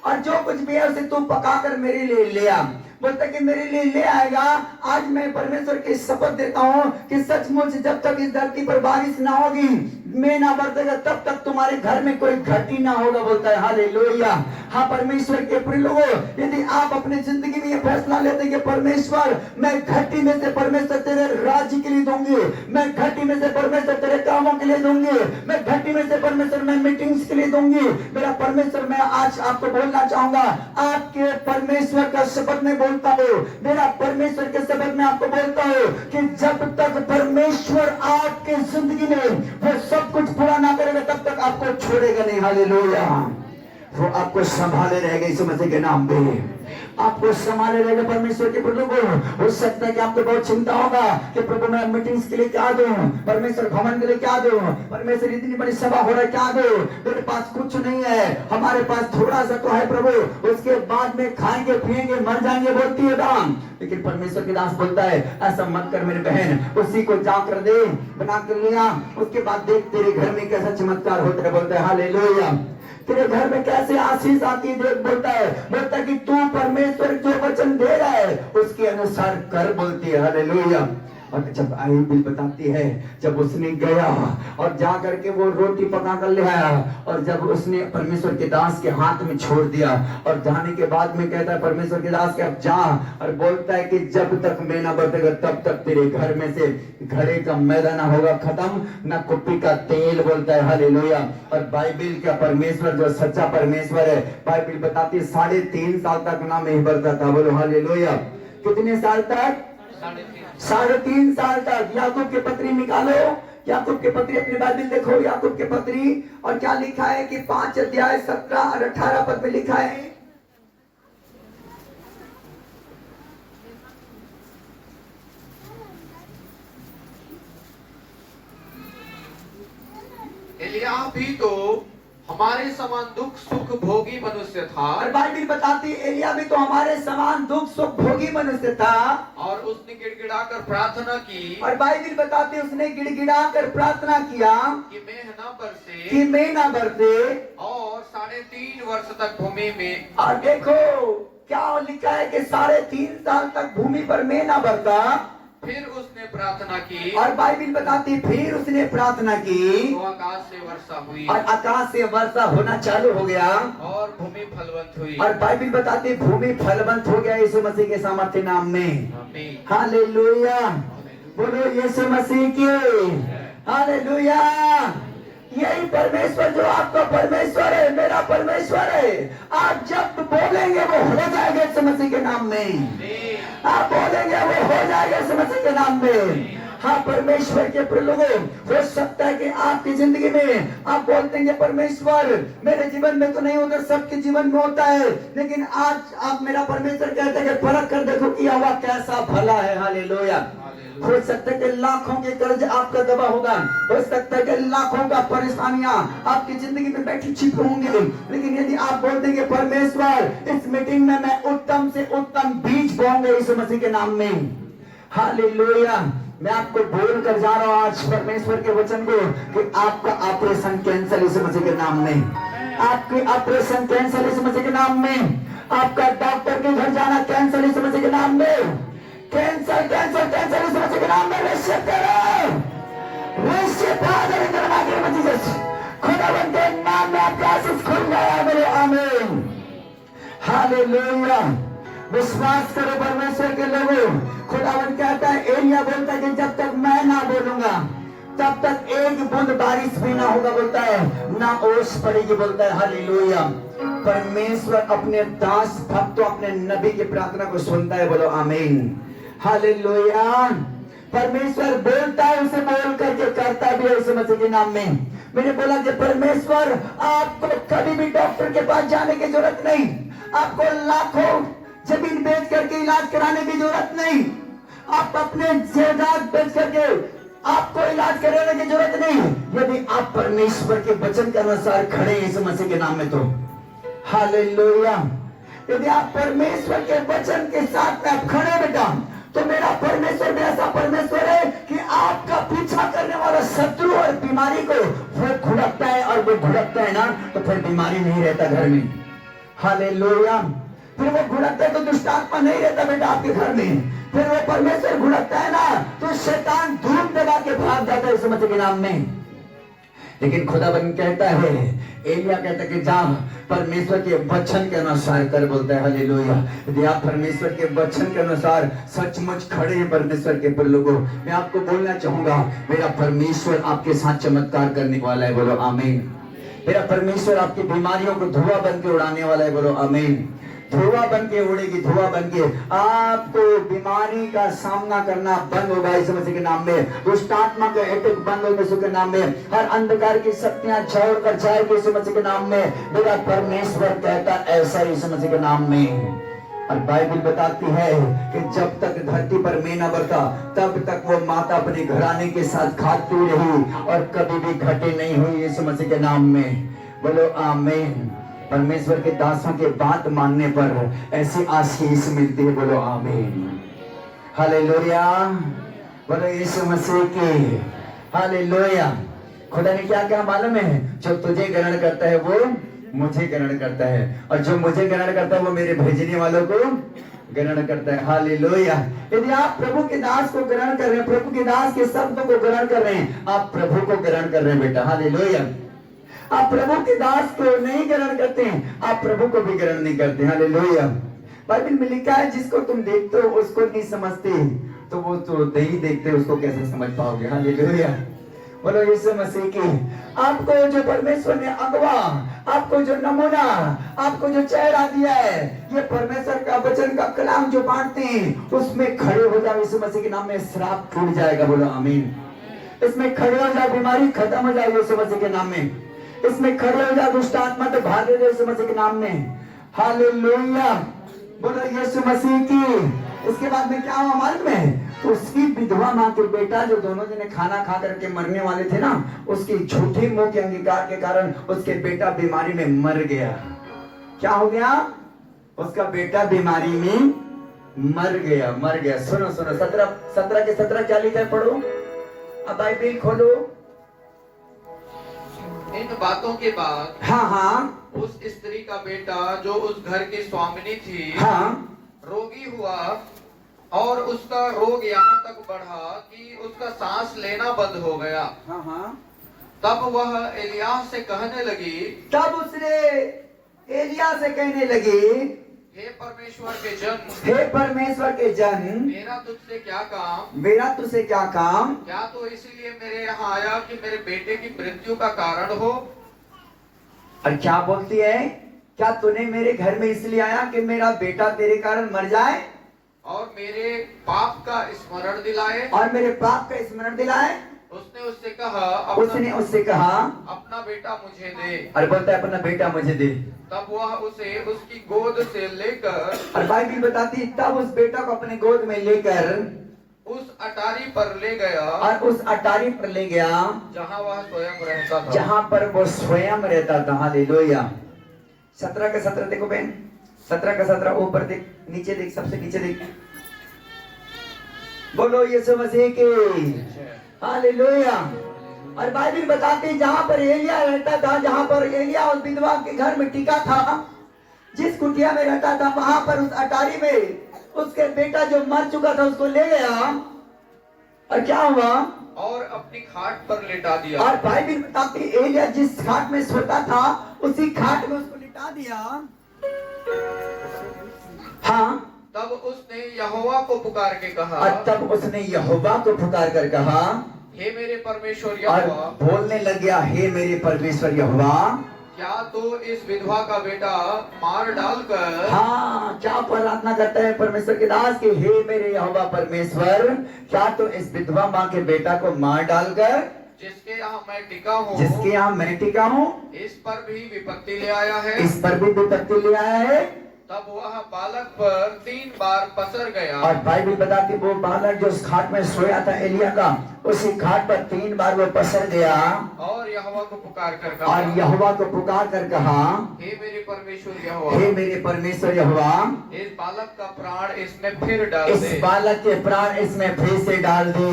और जो कुछ भी है उसे तू पकाकर मेरे लिए ले आ। बोलता कि मेरे लिए ले आएगा। आज मैं परमेश्वर की शपथ देता हूँ कि सचमुच जब तक इस धरती पर बारिश ना होगी, मेघ ना बरसेगा, तब तक तुम्हारे घर में कोई घटी ना होगा। बोलता है हालेलुया। हाँ परमेश्वर के प्रिय लोगों, यदि आप अपनी जिंदगी में ये फैसला लेते कि परमेश्वर मैं घटी में से परमेश्वर तेरे राज्य के लिए दूंगी, मैं घटी में से परमेश्वर तेरे कामों के लिए दूंगी, मैं घटी में से परमेश्वर मैं मीटिंग्स के लिए दूंगी, मेरा परमेश्वर, मैं आज आपको बोलना चाहूंगा, आपके परमेश्वर का शपथ में बोलता हूँ, मेरा परमेश्वर के शपथ में आपको बोलता हूँ कि जब तक परमेश्वर आपके जिंदगी में वो सब कुछ पूरा ना करेगा तब तक आपको छोड़ेगा नहीं। हालेलुया। वो आपको संभाले रहेगा यीशु मसीह के नाम पे, आपको संभाले रहेगा परमेश्वर के प्रभु को। हो सकता है कि आपको बहुत चिंता होगा कि प्रभु मैं मीटिंग्स के लिए क्या दूं, परमेश्वर भवन के लिए क्या दूं, परमेश्वर इतनी बड़ी सभा हो रहा है क्या दूं, मेरे पास कुछ नहीं है, हमारे पास थोड़ा सा तो है प्रभु, उसके बाद में खाएंगे पिएंगे मर जाएंगे, बोलती है दाम। लेकिन परमेश्वर के दास बोलता है ऐसा मत कर मेरे बहन, उसी को जाकर दे, बना कर लिया, उसके बाद देख तेरे घर में कैसा चमत्कार होता है। बोलता है हालेलुया। तेरे घर में कैसे आशीष आती है देख। बोलता है कि तू परमेश्वर जो वचन दे रहा है उसके अनुसार कर। बोलती है हालेलुया। और जब बाइबल बताती है जब उसने गया और जा करके वो रोटी पका कर ले आया और जब उसने परमेश्वर के दास के हाथ में छोड़ दिया और जाने के बाद में कहता है परमेश्वर के दास के अब जा और बोलता है कि जब तक मैं ना बरतेगा तब तक तेरे घर में से घड़े का मैदा ना होगा खत्म ना कुप्पी का तेल, बोलता है हालेलुया। और बाइबल का परमेश्वर जो सच्चा परमेश्वर है, बाइबल बताती है 3.5 साल तक ना नहीं बरता था, बोलो हालेलुया। कितने साल तक? 3.5 साल तक। याकूब के पत्री निकालो, याकूब के पत्री अपनी बाइबल देखो, याकूब के पत्री और क्या लिखा है कि 5 अध्याय 17 और 18 पद में लिखा है, एलिया भी तो हमारे समान दुख सुख भोगी मनुष्य था। और बाइबल बताती है एलिया भी तो हमारे समान दुख सुख भोगी मनुष्य था और उसने गिड़गिड़ाकर प्रार्थना की। और बाइबल बताती है उसने गिड़गिड़ाकर प्रार्थना किया कि मेघ न बरसे, कि मैं ना बरसे और 3.5 वर्ष तक भूमि में। और देखो क्या लिखा है कि 3.5 साल तक भूमि पर मैं ना बरता। फिर उसने प्रार्थना की और बाइबल बताती फिर उसने प्रार्थना की तो आकाश से वर्षा हुई और आकाश से वर्षा होना चालू हो गया और भूमि फलवंत हुई। और बाइबल बताती भूमि फलवंत हो गया यीशु मसीह के सामर्थ्य नाम में। आमीन। हालेलुया, बोलो यीशु मसीह की हालेलुया। यही परमेश्वर जो आपका परमेश्वर है, मेरा परमेश्वर है, आप जब बोलेंगे वो हो जाएगा यीशु मसीह के नाम में। आप बोलेंगे वो हो जाएगा यीशु मसीह के नाम में। हाँ, परमेश्वर के प्रलोगों, हो सकता है कि आपकी जिंदगी में आप बोलते हैं परमेश्वर मेरे जीवन में तो नहीं होता, सबके जीवन में होता है, लेकिन आज आप मेरा परमेश्वर कहते हैं कि परख कर देखो कि हवा कैसा भला है। हालेलुया। हो सकता है कि लाखों के कर्ज आपका दबा होगा, हो सकता है कि लाखों का परेशानियां आपकी जिंदगी में बैठी छिपी होंगी, लेकिन यदि आप बोल देंगे परमेश्वर इस मीटिंग में मैं उत्तम से उत्तम बीज बोऊंगा यीशु मसीह के नाम में। हालेलुया। मैं आपको बोल कर जा रहा हूं आज परमेश्वर के वचन को कि आपका ऑपरेशन कैंसर यीशु मसीह के नाम में, आपकी ऑपरेशन कैंसर यीशु मसीह के नाम में, आपका डॉक्टर के घर जाना कैंसर यीशु मसीह के नाम में, कैंसर कैंसर कैंसर यीशु मसीह के नाम में रिसीव करो, receive father in the name of Jesus. खुदावंद के नाम में आपका आशीष खुल गया, बोलो आमीन। हालेलुया। विश्वास करो परमेश्वर के लोगों, खुदावंद कहता है, एलिया बोलता है कि जब तक मैं ना बोलूंगा तब तक एक बूंद बारिश भी ना होगा, बोलता है ना ओस पड़ेगी, बोलता है। हालेलुया। परमेश्वर अपने दास भक्तों अपने नबी की प्रार्थना को सुनता है, बोलो आमीन। हालेलुया। परमेश्वर बोलता है, उसे बोल करके करता भी है यीशु मसीह के नाम में। मैंने बोला कि परमेश्वर आपको कभी भी डॉक्टर के पास जाने की जरूरत नहीं, आपको लाखों जमीन बेच करके इलाज कराने की जरूरत नहीं, आप अपने जायदाद बेच करके आपको इलाज कराने की जरूरत नहीं, यदि आप परमेश्वर के वचन के अनुसार खड़े यीशु मसीह के नाम में तो। हालेलुया। यदि आप परमेश्वर के वचन के साथ में आप खड़े बेटा, तो मेरा परमेश्वर भी ऐसा परमेश्वर है कि आपका पीछा करने वाला शत्रु और बीमारी को वो घुड़कता है, और वो घुड़कता है ना तो फिर बीमारी नहीं रहता घर में। हालेलुया। फिर वो घुड़कता है तो दुष्ट आत्मा नहीं रहता बेटा आपके घर में, फिर वो परमेश्वर घुड़कता है ना तो शैतान धूम दबा के भाग जाता है यीशु मसीह के नाम में। लेकिन खुदाबंद कहता है, एलिया कहता है कि जा परमेश्वर के वचन के अनुसार कर, बोलता है। हालेलुया। यदि आप परमेश्वर के वचन के अनुसार सचमुच खड़े हैं परमेश्वर के लोगों, मैं आपको बोलना चाहूंगा मेरा परमेश्वर आपके साथ चमत्कार करने वाला है, बोलो आमीन। मेरा परमेश्वर आपकी बीमारियों को धुआं बन के उड़ाने वाला है, बोलो आमीन। धुआं बन के उड़ेगी, धुआं बन के आपको बीमारी का सामना करना बंद होगा यीशु मसीह के नाम में। दुष्ट आत्मा का अटैक बंद होगा यीशु के नाम में। हर अंधकार की शक्तियां छोड़ कर जाएगी यीशु मसीह के नाम में। मेरा परमेश्वर कहता ऐसा यीशु मसीह के नाम में। और बाइबल बताती है कि जब तक धरती पर मैं न बरता तब तक वो माता अपने घराने के साथ खाती रही और कभी भी घटे नहीं हुई यीशु मसीह के नाम में, बोलो आमीन। परमेश्वर के दासों के बात मानने पर ऐसी आशीष मिलती है, बोलो आमीन। हालेलुया। बोलो यीशु मसीह की हालेलुया। खुदा ने क्या कहा मालूम है, जो तुझे ग्रहण करता है वो मुझे ग्रहण करता है, और जो मुझे ग्रहण करता है वो मेरे भेजने वालों को ग्रहण करता है। हालेलुया। यदि आप प्रभु के दास को ग्रहण कर रहे हैं, प्रभु के दास के शब्दों को ग्रहण कर रहे हैं, आप प्रभु को ग्रहण कर रहे हैं बेटा। हालेलुया। आप प्रभु के दास को नहीं ग्रहण करते हैं, आप प्रभु को भी ग्रहण नहीं करते। हालेलुया। बाइबल में लिखा है जिसको तुम देखते हो उसको नहीं समझते, तो वो तो नहीं देखते उसको कैसे समझ पाओगे। हालेलुया। बोलो यीशु मसीह की। आपको जो परमेश्वर ने अगवा, आपको जो नमूना, आपको जो चेहरा दिया है, ये परमेश्वर का वचन का कलाम जो बांटते हैं, उसमें खड़े हो जाओ यीशु मसीह के नाम में, श्राप टूट जाएगा। बोलो आमीन। इसमें खड़े हो जाओ, बीमारी खत्म हो जाए यीशु मसीह के नाम में। इसमें खड़े हो जाओ, दुष्ट आत्मा तो भागे यीशु मसीह के नाम में। हालेलुया। बोलो यीशु मसीह की। इसके बाद में क्या हुआ मालूम है? उसकी विधवा माँ के बेटा जो दोनों जने खाना खा करके मरने वाले थे ना, उसकी झूठी मुंह के अंगीकार के कारण उसके बेटा बीमारी में मर गया। क्या हो गया? उसका बेटा बीमारी में मर गया। सुनो 17 के 17 क्या लिखा है पढ़ो। अब बाइबल खोलो। इन बातों के बाद हाँ उस स्त्री का बेटा जो उस घर की स्वामिनी थी रोगी हुआ, और उसका रोग यहाँ तक बढ़ा कि उसका सांस लेना बंद हो गया। तब वह एलिय्याह से कहने लगी, तब उसने एलिय्याह से कहने लगी, हे परमेश्वर के जन, हे परमेश्वर के जन, मेरा तुझसे क्या काम? मेरा तुझसे क्या काम? क्या तो इसीलिए मेरे यहाँ आया कि मेरे बेटे की मृत्यु का कारण हो? और क्या बोलती है? क्या तूने मेरे घर में इसलिए आया कि मेरा बेटा तेरे कारण मर जाए और मेरे पाप का स्मरण दिलाए? और मेरे पाप का स्मरण दिलाए? उसने उससे कहा अपना बेटा मुझे दे। और बोलता है अपना बेटा मुझे दे। तब वह उसे उसकी गोद से लेकर, और बाइबल बताती तब उस बेटा को अपने गोद में लेकर उस अटारी पर ले गया, और उस अटारी पर ले गया जहाँ वह स्वयं रहता था, जहाँ पर वो स्वयं रहता था। हालेलुया। 17 का 17 देखो बहन, 17 का 17 ऊपर देख, नीचे देख, सबसे नीचे देख। बोलो यीशु मसीह की। हालेलुया। और बाइबल बताती जहाँ पर एलिया रहता था, जहाँ पर एलिया उस विधवा के घर में टिका था, जिस कुटिया में रहता था, वहां पर उस अटारी में उसके बेटा जो मर चुका था उसको ले गया। और क्या हुआ? और अपनी खाट पर लिटा दिया। और बाइबल बताती एलिया जिस खाट में सोता था उसी खाट में उसको लिटा दिया। हाँ। तब उसने यहोवा को पुकार के कहा, और तब उसने यहोवा को पुकार कर कहा, हे मेरे परमेश्वर यहोवा। बोलने लग गया, हे मेरे परमेश्वर यहोवा, क्या तो इस विधवा का बेटा मार डालकर। हाँ, क्या प्रार्थना करता है परमेश्वर के दास कि हे मेरे यहोवा परमेश्वर, क्या तो इस विधवा माँ के बेटा को मार डालकर जिसके यहाँ मैं टिका हूँ इस पर भी विपत्ति ले आया है। तब वह बालक पर 3 बार पसर गया। और बाइबल बताती वो बालक जो उस खाट में सोया था एलिया का, उसी खाट पर 3 बार वो पसर गया। और यहोवा को पुकार कर कहा, हे मेरे परमेश्वर यहोवा, इस बालक का प्राण इसमें फिर डाल दे। इस बालक के प्राण इसमें फिर से डाल दे।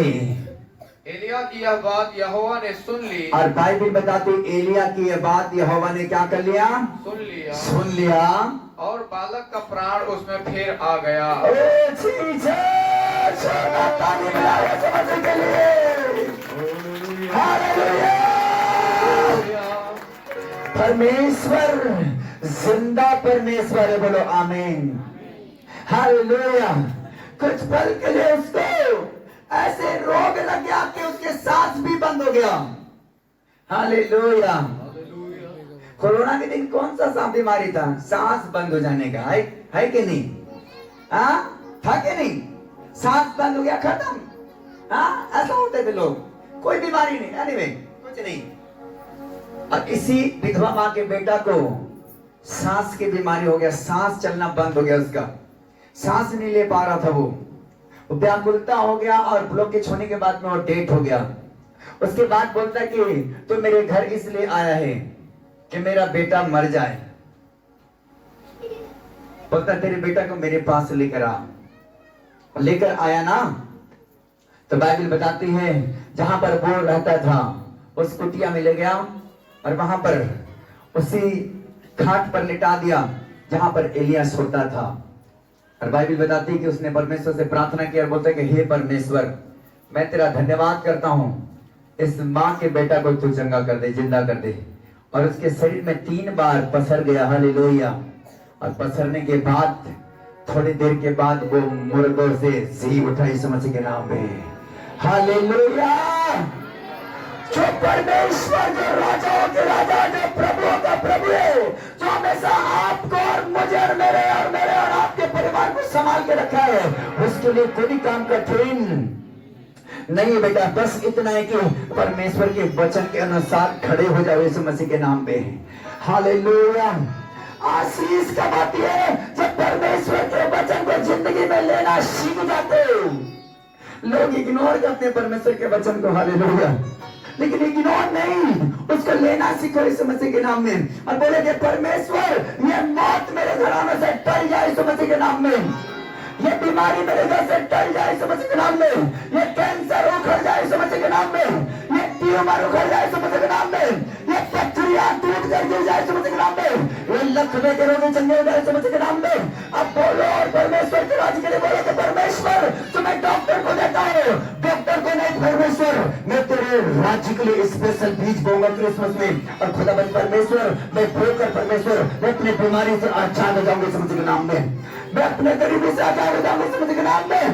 एलिया की यह बात यहोवा ने सुन ली। और बाइबल बताती एलिया की यह बात यहोवा ने क्या कर लिया? सुन लिया। और बालक का प्राण उसमें फिर आ गया। परमेश्वर जिंदा परमेश्वर है। बोलो आमीन। हालेलुया। कुछ पल के लिए उसको ऐसे रोग लग गया कि उसके सांस भी बंद हो गया। हालेलुया। कोरोना के दिन कौन सा बीमारी था? सांस बंद हो जाने का है कि नहीं? था कि नहीं? सांस बंद हो गया, खत्म। ऐसा होते थे लोग। कोई बीमारी नहीं, एनीवे कुछ नहीं। अब इसी विधवा माँ के बेटा को सांस की बीमारी हो गया, सांस चलना बंद हो गया, उसका सांस नहीं ले पा रहा था। वो व्याकुलता हो गया और ब्लॉक के छोड़ने के बाद में वो डेथ हो गया। उसके बाद बोलता कि तो मेरे घर इसलिए आया है कि मेरा बेटा मर जाए। बोलता तेरे बेटा को मेरे पास लेकर आ। लेकर आया ना, तो बाइबल बताती है जहां पर वो रहता था उस कुटिया में ले गया और वहां पर उसी खाट पर लिटा दिया जहां पर एलिया सोता था। और बाइबल बताती है कि उसने परमेश्वर से प्रार्थना की और बोलता है कि हे परमेश्वर, मैं तेरा धन्यवाद करता हूँ, इस माँ के बेटा को तू चंगा कर दे, जिंदा कर दे। और उसके शरीर में 3 बार पसर गया, हालेलुया। और पसरने के बाद थोड़ी देर के बाद वो मुर्दों से जी उठा, यीशु मसीह के नाम में, हालेलुया। जो परमेश्वर, जो राजाओं के राजा, जो प्रभुओं का प्रभु है, जो हमेशा आपको और मुझे और मेरे और आपके परिवार को संभाल के रखा है, उसके लिए कोई काम कठिन नहीं है बेटा। बस इतना है कि परमेश्वर के वचन के अनुसार खड़े हो जाओ यीशु मसीह के नाम पे, हालेलुया। आशीष कब आती है? जब परमेश्वर के वचन को जिंदगी में लेना सीख जाते हो। लोग इग्नोर करते हैं परमेश्वर के वचन को, हालेलुया, लेकिन इग्नोर नहीं, उसको लेना सीखो यीशु मसीह के नाम में। और बोले कि परमेश्वर, ये मौत मेरे घराने से टल जाए यीशु मसीह के नाम में, ये बीमारी मेरे घर से टल जाए यीशु मसीह के नाम में, ये कैंसर उखड़ जाए यीशु मसीह के नाम में, ये ट्यूमर उखड़ जाए यीशु मसीह के नाम में, ये पथरियां टूट कर गिर जाए यीशु मसीह के नाम में, ये लकवे के रोगी चंगे हो जाए यीशु मसीह के नाम में। अब बोलो और परमेश्वर के राज्य के लिए बोलो कि परमेश्वर, तुम्हें डॉक्टर को देता हूँ, डॉक्टर को नहीं, परमेश्वर मैं तेरे राज्य के लिए स्पेशल बीज बोऊंगा क्रिसमस में। और खुदाबंद परमेश्वर, मैं बोलकर परमेश्वर, मैं अपनी बीमारी से आजाद हो जाऊंगा यीशु मसीह के नाम में, मैं अपने गरीबी से आजाद हो जाऊंगा यीशु मसीह के नाम में,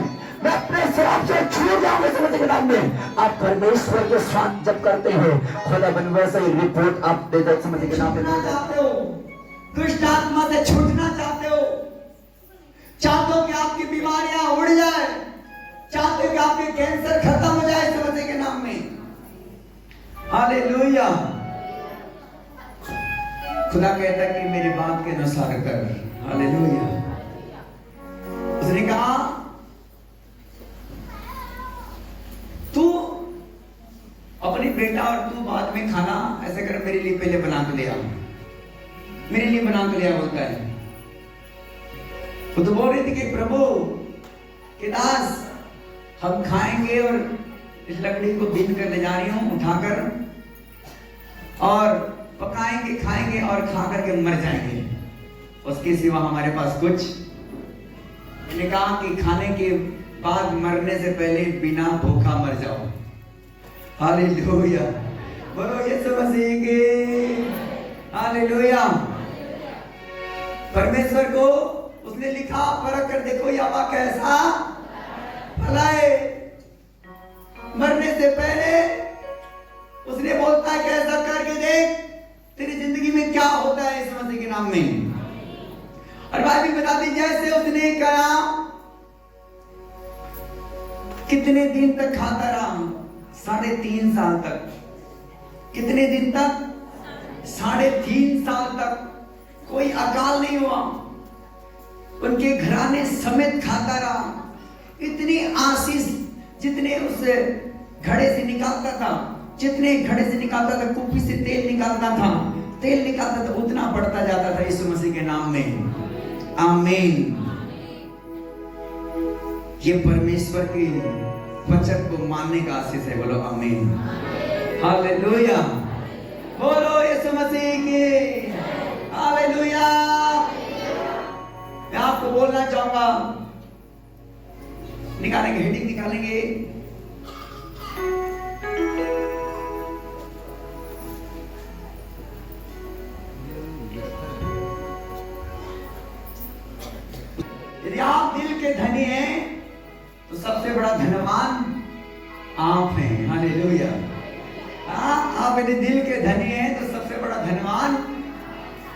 मैं अपने श्राप से छूट जाऊंगा यीशु मसीह के नाम में। आप परमेश्वर के साथ जब करते हैं, खुदाबंद वैसे ही रिपोर्ट आप दे दो यीशु मसीह के नाम में। चाहते हो, दुष्ट आत्मा से छूटना चाहते हो, चाहते हो कि आपकी बीमारियां उड़ जाए, चाहते हो कि आपके कैंसर खत्म हो जाए यीशु मसीह के नाम में, हालेलुया। खुदा कहता है कि मेरी बात के अनुसार कर, हालेलुया। उसने कहा तू अपनी बेटा और तू बाद में खाना ऐसे कर, मेरे लिए पहले बना के ले आ, मेरे लिए बना के ले आ, बोलता है। वो तो बोल रही थी कि प्रभु के दास, हम खाएंगे और इस लकड़ी को बीन कर ले जा रही हूं उठाकर, और पकाएंगे, खाएंगे और खा करके मर जाएंगे, उसके सिवा हमारे पास कुछ। मैंने कहा कि खाने के बाद मरने से पहले बिना भूखा मर जाओ, हालेलुया। बोलो यीशु मसीह के, हालेलुया। परमेश्वर को उसने लिखा, परख कर देखो ये हवा कैसा भला है। मरने से पहले उसने बोलता है कि ऐसा करके देख तेरी जिंदगी में क्या होता है यीशु मसीह के नाम में। और बाइबल बताती जैसे उसने कहा, कितने दिन तक खाता रहा? 3.5 साल तक। कितने दिन तक? 3.5 साल तक कोई अकाल नहीं हुआ, उनके घराने समेत खाता रहा। इतनी आशीष जितने उस घड़े से निकालता था, जितने घड़े से निकालता था, कुप्पी से तेल निकालता था, तेल निकालता था, उतना बढ़ता जाता था यीशु मसीह के नाम में, आमीन। ये परमेश्वर के वचन को मानने का आशीष है, बोलो आमीन, हालेलुया। बोलो यीशु मसीह की, हालेलुया। मैं आपको बोलना चाहूंगा, निकालेंगे, हेडिंग निकालेंगे। यदि आप दिल के धनी हैं तो सबसे बड़ा धनवान आप हैं, हालेलुया। आप यदि दिल के धनी हैं तो सबसे बड़ा धनवान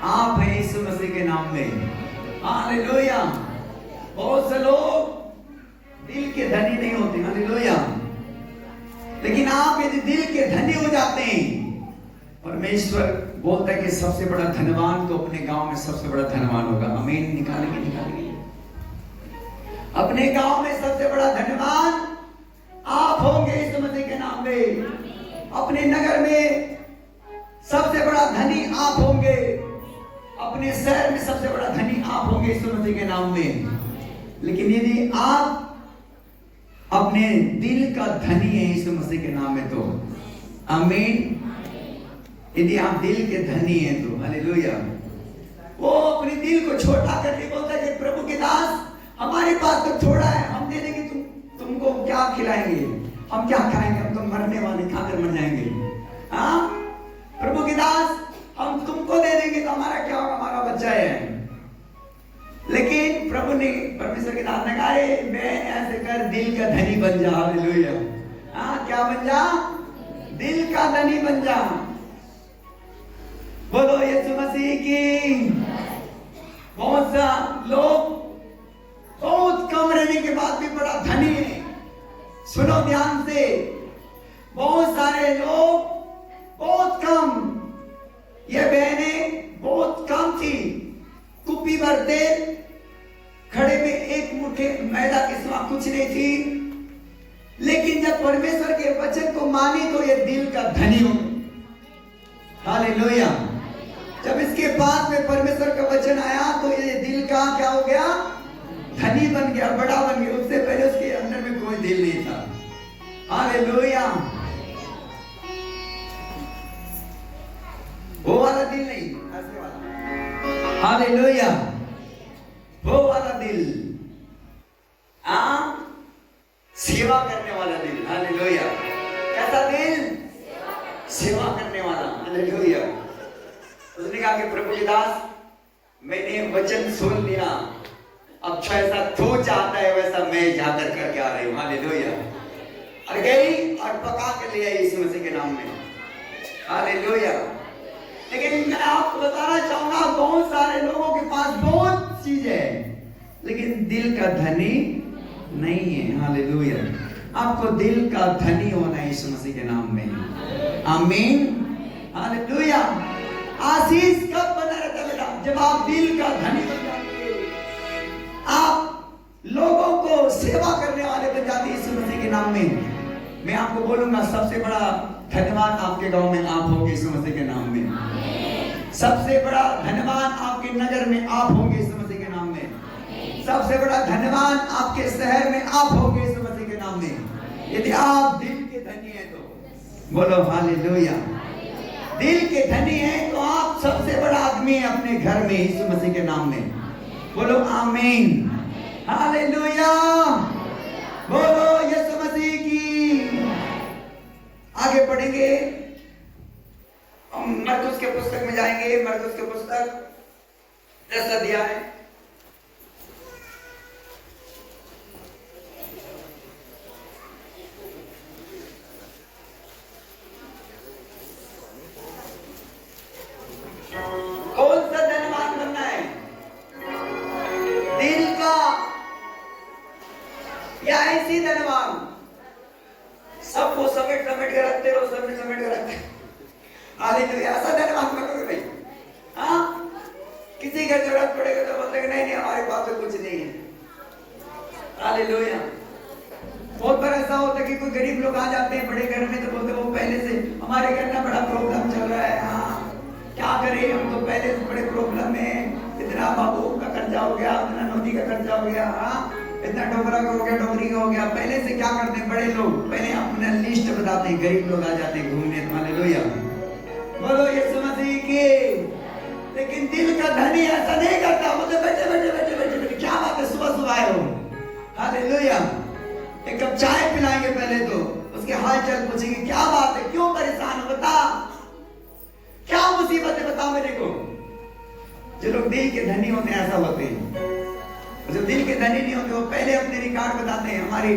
आप हैं यीशु मसीह के नाम में, हालेलुया। बहुत से लोग दिल के धनी नहीं होते, हालेलुया, लेकिन आप यदि दिल के धनी हो जाते हैं, परमेश्वर बोलता है कि सबसे बड़ा धनवान तो अपने गांव में सबसे बड़ा धनवान होगा, आमीन। निकालेंगे, निकालेंगे। अपने गांव में सबसे बड़ा धनवान आप होंगे यीशु मसीह के नाम में। अपने नगर में सबसे बड़ा धनी आप होंगे, अपने शहर में सबसे बड़ा धनी आप होंगे यीशु मसीह के नाम में। लेकिन यदि आप अपने दिल का धनी है यीशु मसीह के नाम में तो आमीन। यदि आप दिल के धनी हैं तो हालेलुया। वो अपने दिल को छोटा करके बोलता है कि प्रभु के दास, हमारे पास तो थोड़ा है, हम दे देंगे, तुमको क्या खिलाएंगे, हम क्या खाएंगे, हम तो मरने वाले, खाकर मर जाएंगे। हाँ प्रभु के दास, हम तुमको दे देंगे तो हमारा क्या होगा, हमारा बच्चा है। लेकिन प्रभु ने, परमेश्वर के दास ने कहा, मैं ऐसे कर दिल का धनी बन जा। हालेलुया। हाँ क्या बन जा, दिल का धनी बन जा। बोलो यीशु मसीह की। बहुत सा लोग बहुत कम रहने के बाद भी बड़ा धनी है। सुनो ध्यान से, बहुत सारे लोग बहुत कम, ये बहनें बहुत कम थी, कुप्पी भर तेल, खड़े में एक मुट्ठी मैदा के सिवा कुछ नहीं थी। लेकिन जब परमेश्वर के वचन को मानी तो ये दिल का धनी हो। हालेलुया। जब इसके पास में परमेश्वर का वचन आया तो ये दिल का क्या हो गया, धनी बन गया, बड़ा बन गया। उससे पहले उसके अंदर में कोई दिल नहीं था। हालेलुया। वो वाला दिल नहीं, ऐसे वाला। हालेलुया। वो वाला दिल, सेवा करने वाला दिल। हालेलुया। कैसा दिल, सेवा करने वाला। हालेलुया। उसने कहा कि प्रभु के दास, मैंने वचन सुन लिया, अब जैसा तू चाहता है वैसा मैं जाकर करके आ रही हूँ। हालेलुया। और गई और पका के ले आई यीशु मसीह के नाम में। हालेलुया। लेकिन मैं आपको बताना चाहूंगा, बहुत सारे लोगों के पास बहुत चीज है लेकिन दिल का धनी नहीं है। हालेलुया। आपको दिल का धनी होना है यीशु मसीह के नाम में। आमीन। हालेलुया। आशीष कब बना रहता है बेटा, जब आप दिल का धनी बन जाते हो, आप लोगों को सेवा करने वाले बन जाते हैं यीशु मसीह के नाम में। मैं आपको बोलूंगा, सबसे बड़ा धन्यवाद आपके गांव में आप होंगे यीशु मसीह के नाम में। सबसे बड़ा धन्यवाद आपके नगर में आप होंगे यीशु मसीह के नाम में। सबसे बड़ा धन्यवाद आपके शहर में आप होंगे यीशु मसीह के नाम में। यदि आप दिल के धनी हैं तो बोलो हालेलुया। दिल के धनी हैं तो आप सबसे बड़ा आदमी है अपने घर में यीशु मसीह के नाम में। बोलो आमीन। हालेलुया। बोलो यीशु मसीह की। आगे बढ़ेंगे, हम मरकुस के पुस्तक में जाएंगे। मरकुस के पुस्तक 10 अध्याय, कौन सा धनवान बनना है, दिल का या ऐसी धनवान सबको समेट समेट के रखते रहो, समेट समेट के रखते। हालेलुया। ऐसा धनवान बनोगे भाई। हाँ, किसी का जरूरत पड़ेगा तो बोलते नहीं नहीं हमारे पास तो कुछ नहीं है। हालेलुया। बहुत बार ऐसा होता है कि कोई गरीब लोग आ जाते हैं बड़े घर में तो बोलते वो पहले से हमारे घर में बड़ा प्रॉब्लम चल रहा है। हाँ क्या करें, हम तो पहले से बड़े प्रॉब्लम में, इतना बाबू का खर्चा हो गया, इतना नौकरी का खर्चा हो गया, हाँ इतना डोगरा का हो गया, डोगरी का हो गया। पहले से क्या करते हैं बड़े लोग, पहले अपना लिस्ट बताते हैं, गरीब लोग आ जाते हैं घूमने। हालेलुया। बोलो यीशु मसीह की। लेकिन दिल का धनी ऐसा नहीं करता, बोलते बैठे बैठे बैठे बैठे बैठे क्या बात है, सुबह सुबह आए हो। हालेलुया। एक कप चाय पिलाएंगे पहले तो, उसके हाल चाल पूछेंगे, क्या बात है, क्यों परेशान हो, बता क्या मुसीबत है, बता मेरे को। जो लोग दिल के धनी होते हैं ऐसा होते हैं। जो दिल के धनी नहीं होते वो पहले अपने रिकॉर्ड बताते हैं, हमारी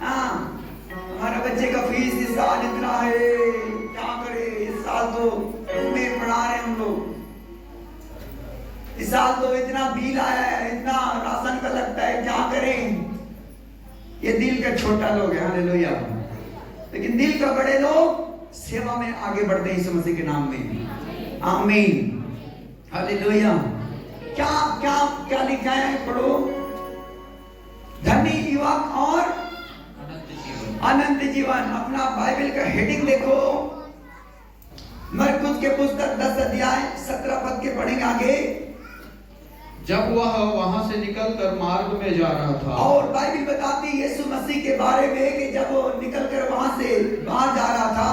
हमारे बच्चे का फीस इस साल इतना है, क्या करे, इस साल तो में पढ़ा रहे हम लोग, इस साल तो इतना बिल आया है, इतना राशन का लगता है, क्या करें। ये दिल का छोटा लोग है। हालेलुया। लेकिन दिल का बड़े लोग सेवा में आगे बढ़ते हैं यीशु मसीह के नाम में। आमीन। हालेलुया। क्या क्या क्या लिखा है, पढ़ो। धनी युवक और अनंत जीवन। अपना बाइबल का हेडिंग देखो, मरकुस के पुस्तक 10 अध्याय 17 पद के पढ़ेंगे आगे। जब वह वहां से निकलकर मार्ग में जा रहा था, और बाइबल बताती है यीशु मसीह के बारे में कि जब वो निकलकर वहां से बाहर जा रहा था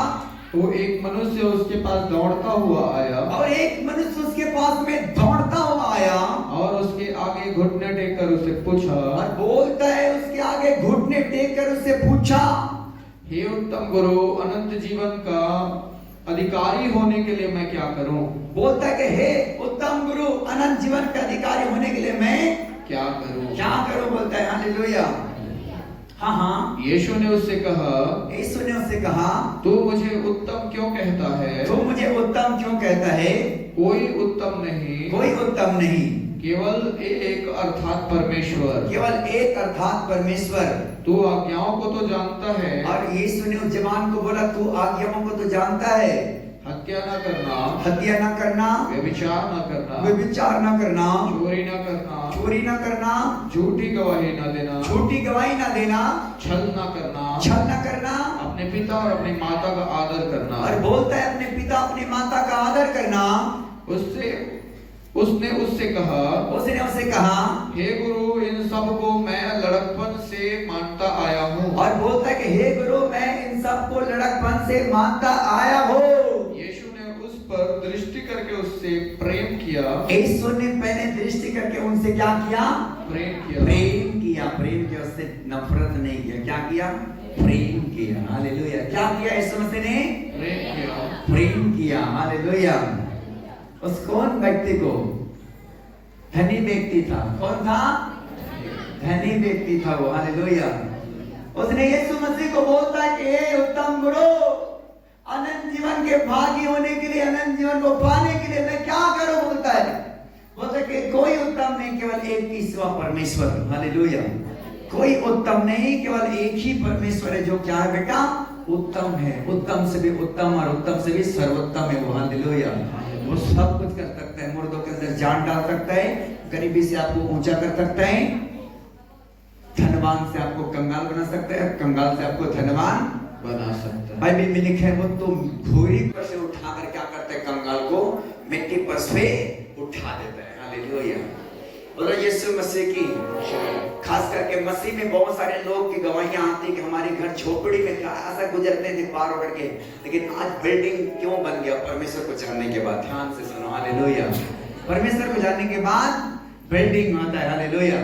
तो एक मनुष्य उसके पास दौड़ता हुआ आया, और एक मनुष्य उसके पास में दौड़ता हुआ आया, और और उसके आगे घुटने टेक कर उससे पूछा, और बोलता है उसके आगे घुटने टेक कर उससे पूछा, हे उत्तम गुरु, अनंत जीवन का अधिकारी होने के लिए मैं क्या करूं? बोलता है कि हे उत्तम गुरु, अनंत जीवन का अधिकारी होने के लिए मैं क्या करूं? क्या करूं? बोलता है। हालेलुया। हाँ, यीशु ने उससे कहा, यीशु ने उससे कहा, तू मुझे उत्तम क्यों कहता है? तू मुझे उत्तम क्यों कहता है? कोई उत्तम नहीं, कोई उत्तम नहीं, केवल एक अर्थात परमेश्वर। केवल एक अर्थात परमेश्वर। तू आज्ञाओं को तो जानता है। और यीशु ने उस जवान को बोला, तू आज्ञाओं को तो जानता है। हत्या न करना, हत्या न करना, व्यभिचार न करना, व्यभिचार न करना, चोरी न करना, चोरी न करना, झूठी गवाही न देना, झूठी गवाही न देना, छल न करना, छल न करना, अपने पिता और अपनी माता का आदर करना। और बोलता है अपने पिता अपनी माता का आदर करना। उसने उससे कहा, हे गुरु, इन सब को मैं लड़कपन से मानता आया हूँ। और बोलता है कि हे गुरु, मैं इन सब को लड़कपन से मानता आया हूँ। यीशु ने उस पर दृष्टि करके उससे प्रेम किया। यीशु ने पहले दृष्टि करके उनसे क्या किया? प्रेम किया। प्रेम किया। प्रेम किया, उससे नफरत नहीं किया। क्या किया? प्रेम किया। हालेलुया। क्या किया यीशु मसीह ने? प्रेम किया। प्रेम किया। हालेलुया। उस कौन व्यक्ति को? धनी व्यक्ति था। कौन था? धनी व्यक्ति था वो। हालेलुया। उसने यीशु मसीह को बोलता है कि हे उत्तम गुरु, अनंत जीवन के भागी होने के लिए, अनंत जीवन को पाने के लिए मैं क्या करूं? बोलता है कि कोई उत्तम नहीं, केवल एक ही सिवा परमेश्वर। हालेलुया। कोई उत्तम नहीं, केवल एक ही परमेश्वर है जो क्या है बेटा? उत्तम है। उत्तम से भी उत्तम और उत्तम से भी सर्वोत्तम है वो। हालेलुया। वो सब कुछ कर सकता है। मुर्दों के अंदर जान डाल सकता है, गरीबी से आपको ऊंचा कर सकता है, धनवान से आपको कंगाल बना सकता है, कंगाल से आपको धनवान बना सकता है। बाइबल में लिखा है, वो तो धूरी पर से उठाकर क्या करता है? कंगाल को मिट्टी पर से उठा देता है। हालेलुया। बोलो यीशु मसीह की। खास करके मसीह में बहुत सारे लोग की गवाहियां आती कि हमारे घर झोपड़ी में था, ऐसा गुजरते थे पार होकर के, लेकिन आज बिल्डिंग क्यों बन गया? परमेश्वर को जानने के बाद। ध्यान से सुनो। हालेलुया। परमेश्वर को जानने के बाद बिल्डिंग आता है। हालेलुया।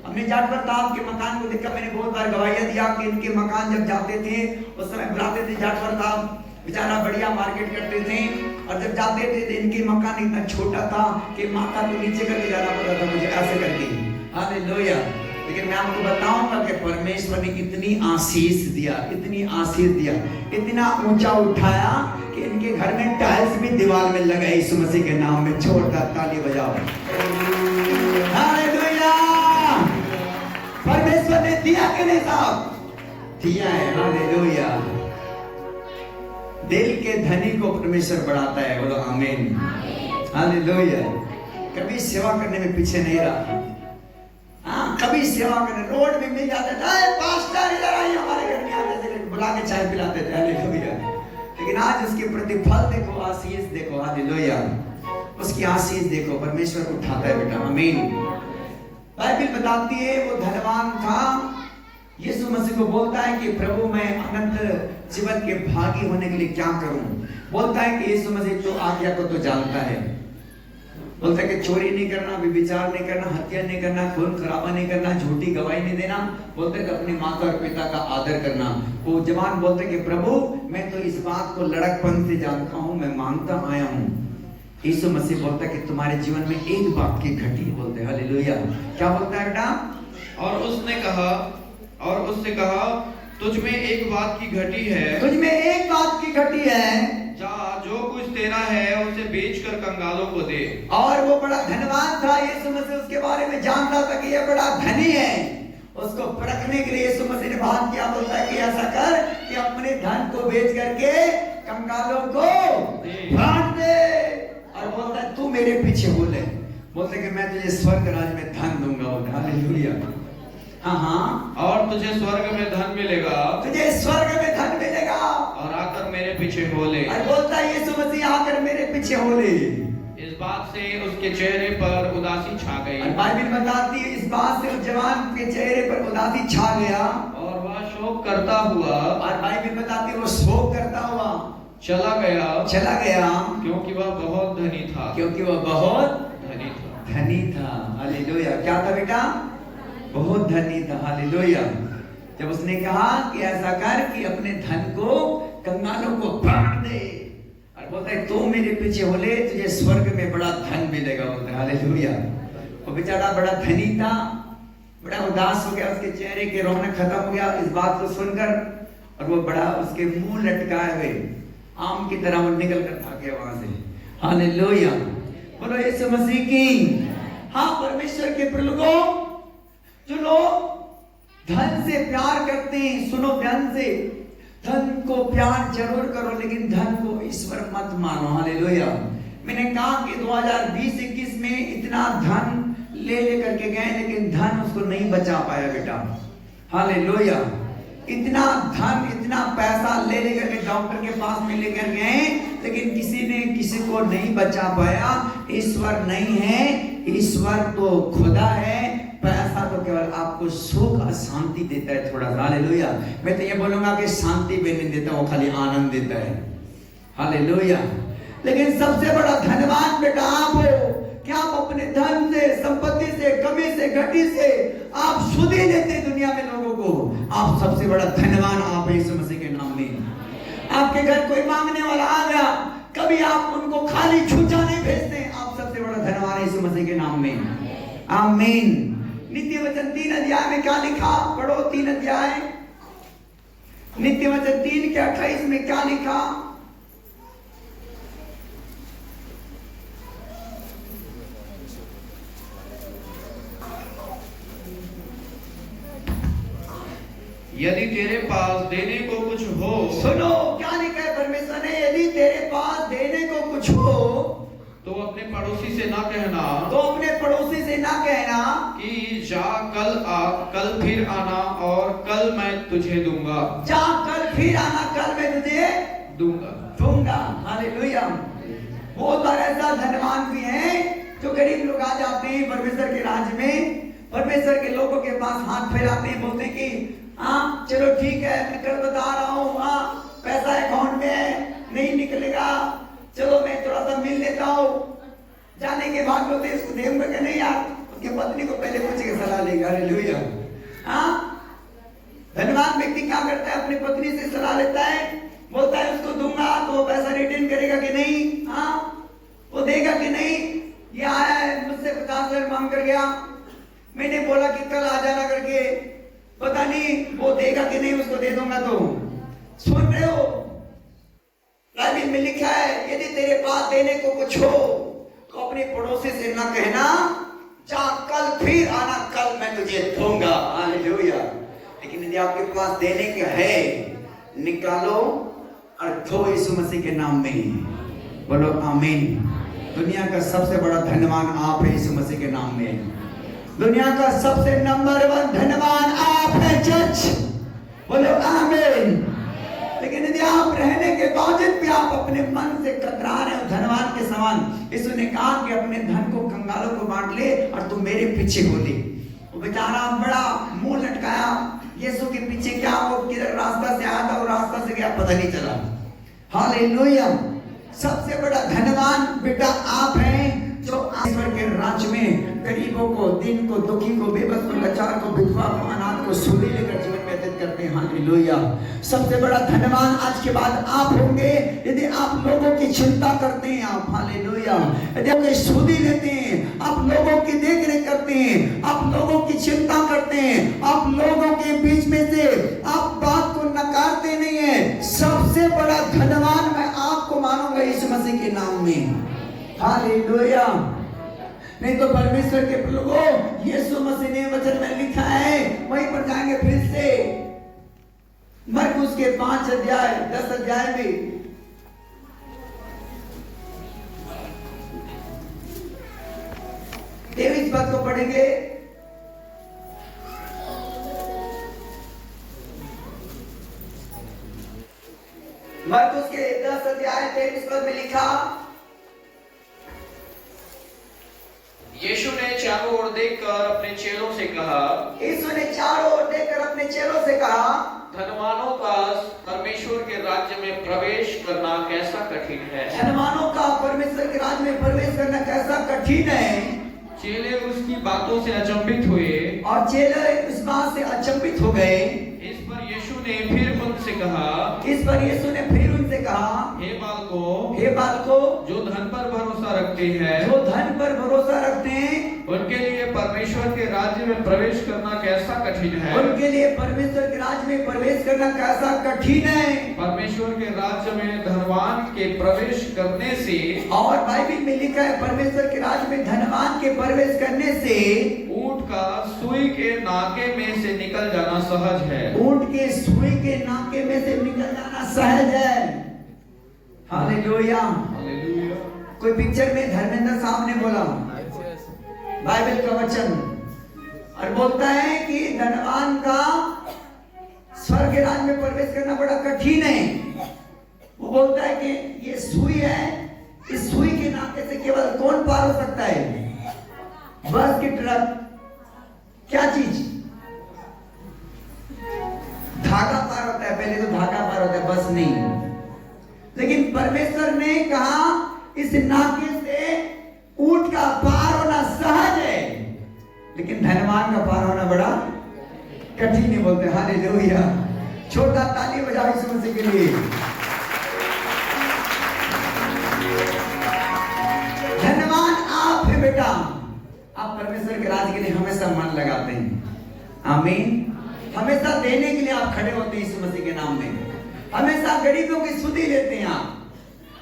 हमने जाटवर साहब के मकान को देखा, मैंने बहुत बार गवाहियां दिया कि इनके मकान जब जाते थे उस समय बुलाते थे जाटवर साहब, बेचारा बढ़िया मार्केट करते थे, और जब जाते थे तो इनके मकान इतना छोटा था कि माथा को नीचे करके जाना पड़ता था मुझे, ऐसे करके। हालेलुया। लेकिन मैं आपको बताऊंगा कि परमेश्वर ने इतनी आशीष दिया, इतनी आशीष दिया, इतना ऊंचा उठाया कि इनके घर में टाइल्स भी दीवार में लगा। यीशु मसीह के नाम में जोरदार ताली बजाओ। हालेलुया। परमेश्वर ने दिया कि नहीं साहब? दिया है। हालेलुया। दिल के धनी को परमेश्वर बढ़ाता है। बोलो आमीन। हालेलुया। कभी सेवा करने में पीछे नहीं रहा। हाँ, कभी सेवा करने रोड में मिल जाते थे, पास्टर इधर आइए, हमारे घर में आते थे, बुला के चाय पिलाते थे। हालेलुया। लेकिन आज उसके प्रतिफल देखो, आशीष देखो। हालेलुया। उसकी आशीष देखो, परमेश्वर उठाता है बेटा। आमीन। बाइबल बताती है वो धनवान था, यीशु मसीह को बोलता है कि प्रभु मैं अनंत जीवन के भागी होने के लिए क्या करूं? बोलता है कि यीशु मसीह तो आज्ञा को तो जानता है। बोलता है कि चोरी नहीं करना, व्यभिचार नहीं करना, हत्या नहीं करना, खून खराबा नहीं करना, झूठी गवाही नहीं देना। बोलते हैं कि अपनी माता और पिता का आदर करना। वो जवान बोलते हैं कि प्रभु मैं तो इस बात को लड़कपन से जानता हूँ, मैं मानता आया हूँ। यीशु मसीह बोलता है कि तुम्हारे जीवन में एक बात की घटी। बोलते हैं हालेलुया। क्या बोलता है बेटा? और उसने कहा तुझ में एक बात की घटी है। तुझ में एक बात की घटी है। जा, जो कुछ तेरा है उसे बेचकर कंगालों को दे। और वो बड़ा धनवान था। यीशु मसीह उसके बारे में जानता था कि ये बड़ा धनी है। उसको परखने के लिए यीशु मसीह ने बात किया। बोलता है कि ऐसा कर कि अपने धन को बेच करके कंगालों को बांट दे। और बोलता है तू मेरे पीछे हो ले। बोलते कि मैं तुझे स्वर्ग राज्य में धन दूंगा। हालेलुया। हाँ, और तुझे स्वर्ग में धन मिलेगा, तुझे स्वर्ग में धन मिलेगा, और आकर मेरे पीछे हो ले। और बोलता है यीशु मसीह आकर मेरे पीछे हो ले। इस बात से उसके चेहरे पर उदासी छा गई। और बाइबल बताती है इस बात से उस जवान के चेहरे पर उदासी छा गया, और वह शोक करता हुआ, और बाइबल बताती है वो शोक करता हुआ चला गया, क्योंकि वह बहुत धनी था। क्योंकि वह बहुत धनी था। धनी था। हालेलुया। क्या था बेटा? बहुत धनी था। हालेलुया। जब उसने कहा कि ऐसा कर कि अपने धन को कंगालों को बांट दे, और बोलता है तो मेरे पीछे हो ले, तुझे स्वर्ग में बड़ा धन मिलेगा। बोलता है हालेलुया। वो बेचारा बड़ा धनी था, बड़ा उदास हो गया, उसके चेहरे के रौनक खत्म हो गया इस बात को सुनकर, और वो बड़ा उसके मुंह लटकाए हुए आम की तरह वो निकल कर भाग गया वहां से। हालेलुया। बोलो यीशु मसीह की। हाँ, परमेश्वर के लोगों, जो लोग धन से प्यार करते हैं, सुनो ध्यान से, धन को प्यार जरूर करो लेकिन धन को ईश्वर मत मानो। हालेलुया। मैंने कहा कि 2020-21 में इतना धन ले करके गए लेकिन धन उसको नहीं बचा पाया बेटा। हालेलुया। इतना धन, इतना पैसा ले लेकर के डॉक्टर के पास में लेकर गए लेकिन किसी ने किसी को नहीं बचा पाया। ईश्वर नहीं है, ईश्वर तो खुदा है। पैसा तो केवल आपको सुख और शांति देता है थोड़ा सा। हालेलुया। मैं तो ये बोलूंगा कि शांति भी नहीं देता, वो खाली आनंद देता है। हालेलुया। लेकिन सबसे बड़ा धनवान बेटा आप हो कि आप अपने धन से, संपत्ति से, कमी से, घटी से आप सुधी देते दुनिया में लोगों को। आप सबसे बड़ा धनवान आप है यीशु मसीह के नाम में। आपके घर कोई मांगने वाला आ गया, कभी आप उनको खाली छूछा नहीं भेजते। आप सबसे बड़ा धनवान है यीशु मसीह के नाम में। आमीन। नित्य वचन 3 अध्याय में क्या लिखा? पढ़ो 3 अध्याय, नित्य वचन 3 के 28 में क्या लिखा? यदि तेरे पास देने को कुछ हो, सुनो क्या लिखा है परमेश्वर ने, यदि तेरे पास देने को कुछ हो तो अपने पड़ोसी से ना कहना, तो अपने पड़ोसी से ना कहना कि जा कल आ, कल फिर आना और कल मैं तुझे दूंगा। जा कल फिर आना, कल मैं तुझे दूंगा। हालेलुया। बहुत बार ऐसा धनवान भी है जो गरीब लोग आ जाते हैं परमेश्वर के राज्य में, परमेश्वर के लोगों के पास हाथ फैलाते हैं, बोलते हैं कि हाँ चलो ठीक है, मैं कल बता रहा हूँ, हाँ पैसा अकाउंट में है, नहीं निकलेगा, चलो मैं थोड़ा सा मिल लेता हूँ। जाने के बाद बोलते इसको देंगे कि नहीं यार, उसके पत्नी को पहले पूछ के सलाह लेगा। हालेलुया। हाँ, धनवान व्यक्ति क्या करता है? अपनी पत्नी से सलाह लेता है, बोलता है उसको दूंगा तो वो पैसा रिटर्न करेगा कि नहीं, हाँ वो देगा कि नहीं। ये आया है मुझसे 50,000 मांग कर गया, मैंने बोला कि कल आ जाना करके, पता नहीं वो देगा कि नहीं, उसको दे दूंगा। तो सुन रहे हो, बाइबल में लिखा है यदि तेरे पास देने को कुछ हो तो अपने पड़ोसी से ना कहना जा कल फिर आना, कल मैं तुझे दूंगा। हालेलुया। लेकिन यदि आपके पास देने का है, निकालो और दो यीशु मसीह के नाम में। बोलो आमीन। दुनिया का सबसे बड़ा धनवान आप है यीशु मसीह के नाम में। दुनिया का सबसे नंबर 1 धनवान आप है चर्च। बोलो आमीन। लेकिन यदि आप रहने के बावजूद भी आप अपने मन से कतरा रहे हो धनवान के समान, यीशु ने कहा कि अपने धन को कंगालों को बांट ले और तुम मेरे पीछे हो ले। वो बेचारा बड़ा मुंह लटकाया, यीशु के पीछे क्या वो किधर रास्ता से आया था और रास्ता से गया पता नहीं चला। हालेलुया। सबसे बड़ा धनवान बेटा आप हैं जो ईश्वर के राज्य में गरीबों को, दिन को, दुखी को, बेबस को, लाचार को, विधवा को, अनाथ को सुधी लेकर जीवन व्यतीत करते हैं। हालेलुया। सबसे बड़ा धनवान आज के बाद आप होंगे यदि आप लोगों की चिंता करते हैं। आप हालेलुया। यदि आप सुधी लेते हैं, आप लोगों की देखरेख करते हैं, आप लोगों की चिंता करते हैं, आप लोगों के बीच में से आप बात को नकारते नहीं है, सबसे बड़ा धनवान मैं आपको मानूंगा यीशु मसीह के नाम में। हालेलुया। नहीं तो परमेश्वर के लोगों, यीशु मसीह ने वचन में लिखा है, वहीं पर जाएंगे फिर से मरकुस के 5 अध्याय 10 अध्याय में, तेईस पद को पढ़ेंगे। मरकुस के 10 अध्याय 23 पद में लिखा, यीशु ने चारों ओर देखकर अपने चेलों से कहा, यीशु ने चारों ओर देखकर अपने चेलों से कहा, धनवानों का परमेश्वर के राज्य में प्रवेश करना कैसा कठिन है। धनवानों का परमेश्वर के राज्य में प्रवेश करना कैसा कठिन है। चेले उसकी बातों से अचंभित हुए और चेले उस बात से अचंभित हो गए। इस पर यीशु ने फिर उनसे कहा, इस पर यीशु ने फिर उनसे कहा, हे बालकों, हे बालकों, जो धन पर भरोसा रखते हैं, जो धन पर भरोसा रखते हैं, उनके लिए परमेश्वर के राज्य में प्रवेश करना कैसा कठिन है। उनके लिए परमेश्वर के राज्य में प्रवेश करना कैसा कठिन है। परमेश्वर के राज्य में धनवान के प्रवेश करने से, और बाइबल में लिखा है परमेश्वर के राज्य में धनवान के प्रवेश करने से ऊंट का सुई के नाके में से निकल जाना सहज है। ऊंट के सुई के नाके में से निकल जाना सहज है। हालेलुया। हालेलुया। कोई पिक्चर में धर्मेंद्र साहब ने बोला बाइबल का वचन, और बोलता है कि धनवान का स्वर्ग के राज्य में प्रवेश करना बड़ा कठिन है। वो बोलता है कि ये सुई है, इस सुई के नाके से केवल कौन पार हो सकता है? बस की ट्रक, क्या चीज? धागा पार होता है, पहले तो धागा पार होता है, बस नहीं। लेकिन परमेश्वर ने कहा इस नाके से ऊंट का पार होना सहज है, लेकिन धनवान का पार होना बड़ा कठिन है। बोलते हैं हालेलुया। छोटा ताली बजाओ यीशु मसीह के लिए। धनवान आप है बेटा, आप परमेश्वर के राज्य के लिए हमेशा मन लगाते हैं। आमीन। हमेशा देने के लिए आप खड़े होते हैं यीशु मसीह के नाम में। हमेशा गरीबों की सुधि लेते हैं आप,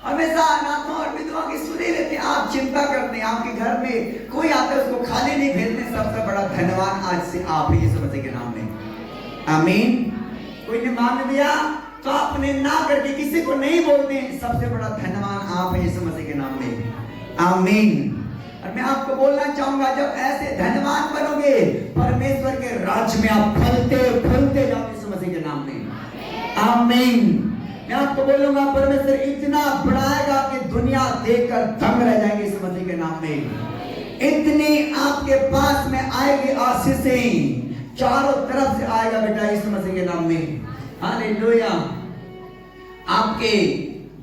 हमेशा अनाथों और विधवा की सुधि लेते हैं। आप चिंता करते हैं, आपके घर में कोई आता है उसको खाली नहीं भेजते। सबसे बड़ा धनवान आज से आप ही यीशु मसीह के नाम में। आमीन। कोई ने मान लिया तो आपने ना करके किसी को नहीं बोलते। सबसे बड़ा धनवान आप है यीशु मसीह के नाम में। आमीन। और मैं आपको बोलना चाहूंगा, जब ऐसे धनवान बनोगे परमेश्वर के राज्य में आप फलते फूलते जाओगे यीशु मसीह के नाम में। आमीन। मैं आपको बोलूंगा परमेश्वर इतना बढ़ाएगा कि दुनिया देखकर दंग रह जाएंगे यीशु मसीह के नाम में। इतनी आपके पास में आएगी आशीषें, चारों तरफ से आएगा बेटा यीशु मसीह के नाम में। हालेलुया। आपके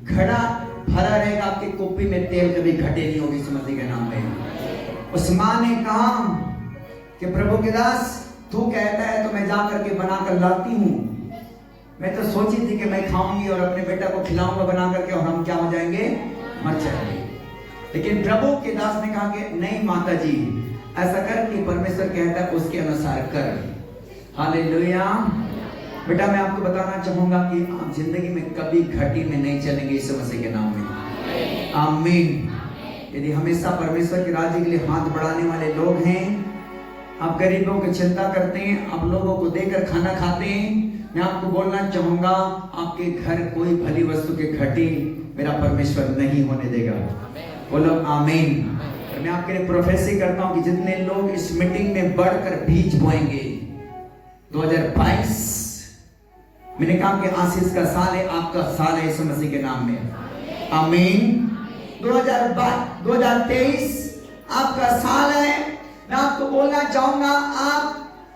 घड़ा भरा रहेगा, आपकी कुप्पी में तेल कभी घटे नहीं होगी यीशु मसीह के नाम में। उस माँ ने कहा कि प्रभु के दास तू कहता है तो मैं जा करके बनाकर लाती हूँ। मैं तो सोची थी कि मैं खाऊंगी और अपने बेटा को खिलाऊंगा बना करके, और हम क्या हो जाएंगे? मर जाएंगे। लेकिन प्रभु के दास ने कहा कि नहीं माता जी, ऐसा कर कि परमेश्वर कहता है उसके अनुसार कर। हालेलुया। बेटा मैं आपको बताना चाहूंगा कि आप जिंदगी में कभी घटी में नहीं चलेंगे यीशु मसीह के नाम में। आमीन। यदि हमेशा परमेश्वर के राज्य के लिए हाथ बढ़ाने वाले लोग हैं, आप गरीबों की चिंता करते हैं, आप लोगों को देकर खाना खाते हैं, मैं आपको बोलना चाहूंगा आपके घर कोई भली वस्तु के घटी मेरा परमेश्वर नहीं होने देगा। बोलो आमीन। और मैं आपके लिए प्रोफेसी करता हूं कि जितने लोग इस मीटिंग में बढ़कर बीज बोएंगे 2022, मैंने कहा कि आशीष का साल है, आपका साल है यीशु मसीह के नाम में। आमीन। 2023 आपका साल है। मैं आपको बोलना चाहूंगा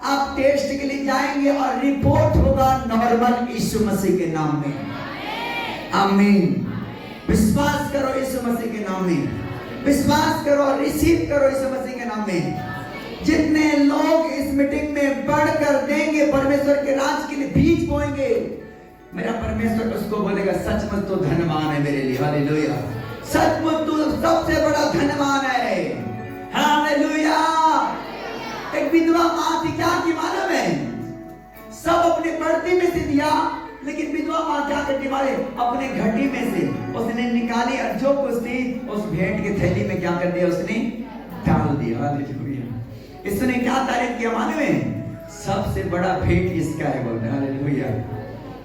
आप टेस्ट के लिए जाएंगे और रिपोर्ट होगा नॉर्मल यीशु मसीह के नाम में। आमीन। विश्वास करो यीशु मसीह के नाम में, विश्वास करो, रिसीव करो यीशु मसीह के नाम में। जितने लोग इस मीटिंग में बढ़कर देंगे, परमेश्वर के राज के लिए बीज बोएंगे, मेरा परमेश्वर उसको बोलेगा सचमुच तो धनवान है मेरे लिए। हालेलुया। सचमुच तू सबसे बड़ा धनवान है। हालेलुया। एक विधवा माँ थी, क्या की मालूम है? सब अपने पड़ती में से दिया, लेकिन विधवा माँ क्या करती मारे? अपने घटी में से उसने निकाली और जो कुछ थी उस भेंट की थैली में क्या कर दिया? उसने डाल दिया। हालेलुया। इसने क्या तारीफ किया मालूम है? सबसे बड़ा भेंट इसका है। बोलते हालेलुया।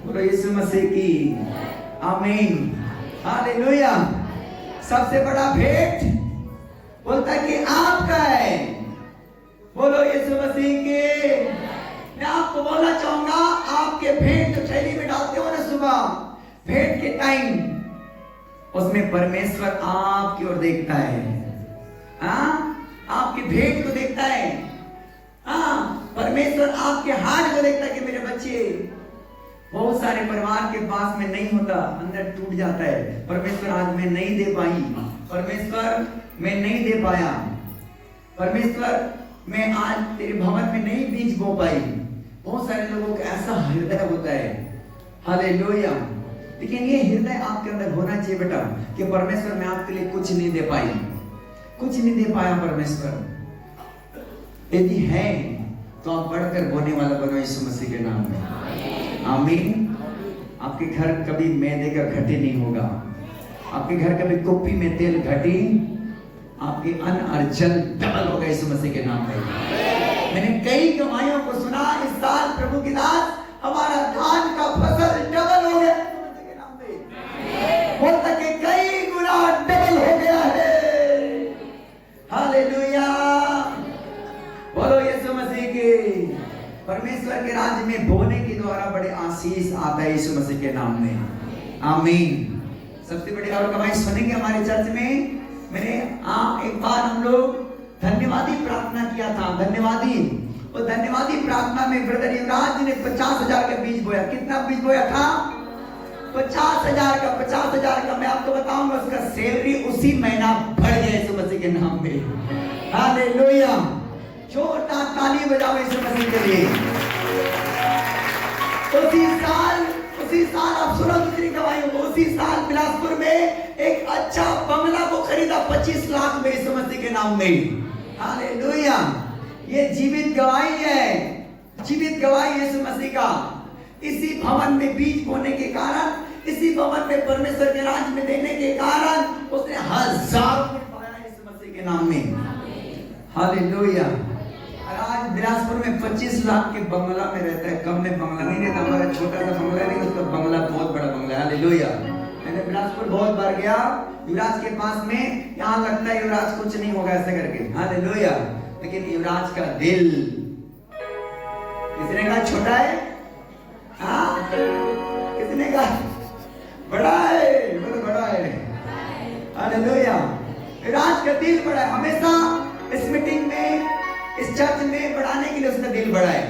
बोलो यीशु मसीह की। आमीन। हालेलुया। सबसे बड़ा भेंट बोलता है कि आपका है। बोलो यीशु मसीह के। मैं आपको बोलना चाहूंगा, आपके भेंट जो थैली में डालते हो ना सुबह भेंट के टाइम, उसमें परमेश्वर आपकी ओर देखता है। आपकी भेंट को देखता है। परमेश्वर आपके हार्ट को देखता है कि मेरे बच्चे, बहुत सारे परिवार के पास में नहीं होता, अंदर टूट जाता है, परमेश्वर आज मैं नहीं दे पाई, परमेश्वर मैं नहीं दे पाया, परमेश्वर मैं आज तेरे भवन में नहीं बीज बो पाई। बहुत सारे लोगों का ऐसा हृदय होता है, हालेलुया। लेकिन ये हृदय आपके अंदर होना चाहिए बेटा कि परमेश्वर मैं आपके लिए कुछ नहीं दे पाई, कुछ नहीं दे पाया परमेश्वर। यदि है तो आप बढ़कर बोने वाला बनो यीशु मसीह के नाम में, आमीन। आपके घर कभी मैदे का घटी नहीं होगा, आपके घर कभी कुप्पी में तेल घटी, आपके अन्न और जल डबल होगा यीशु मसीह के नाम में। मैंने कई गवाहियों को सुना, इस साल प्रभु की दास हमारा धान का फसल डबल हो गया यीशु मसीह के नाम में। बोल सके कई गुना डबल हो गया है, हालेलुया। बोलो यीशु मसीह के। परमेश्वर के राज्य में बोने के द्वारा बड़े आशीष आता है यीशु मसीह के नाम में, आमीन। सबसे बड़ी और कमाई सुनेंगे हमारे चर्च में। मैंने एक बार हम लोग धन्यवादी प्रार्थना किया था, धन्यवादी। और धन्यवादी प्रार्थना में ब्रदर युवराज जी ने 50,000 का बीज बोया। कितना बीज बोया था? 50,000 का। 50,000 का मैं आपको बताऊंगा, उसका सैलरी उसी महीना बढ़ गया यीशु मसीह के नाम में, हालेलुया। छोटा ताली बजाओ यीशु मसीह के लिए। उसी साल आप सुनो दूसरी गवाही, उसी साल बिलासपुर में एक अच्छा बंगला को खरीदा 25 लाख में यीशु मसीह के नाम में, हालेलुया। ये जीवित गवाही है, जीवित गवाही यीशु मसीह का। इसी भवन में बीज बोने के कारण, इसी भवन में परमेश्वर के राज्य में देने के कारण उसने हजारों में पाया यीशु मसीह के नाम में, हालेलुया। आज बिलासपुर में 25 लाख के बंगला में रहता है, कम में बंगला नहीं रहता। हमारा छोटा सा बंगला नहीं, उसका बंगला बहुत बड़ा बंगला है, हालेलुया। मैंने बिलासपुर बहुत बार गया, युवराज के पास में, यहाँ लगता है युवराज कुछ नहीं होगा ऐसे करके, हालेलुया। लेकिन युवराज का दिल, किसने कहा छोटा है? हाँ, किसने कहा बड़ा है? मतलब बड़ा है, हालेलुया। युवराज का दिल बड़ा है। हमेशा इस मीटिंग में, इस चर्च में बढ़ाने के लिए उसका दिल बड़ा है।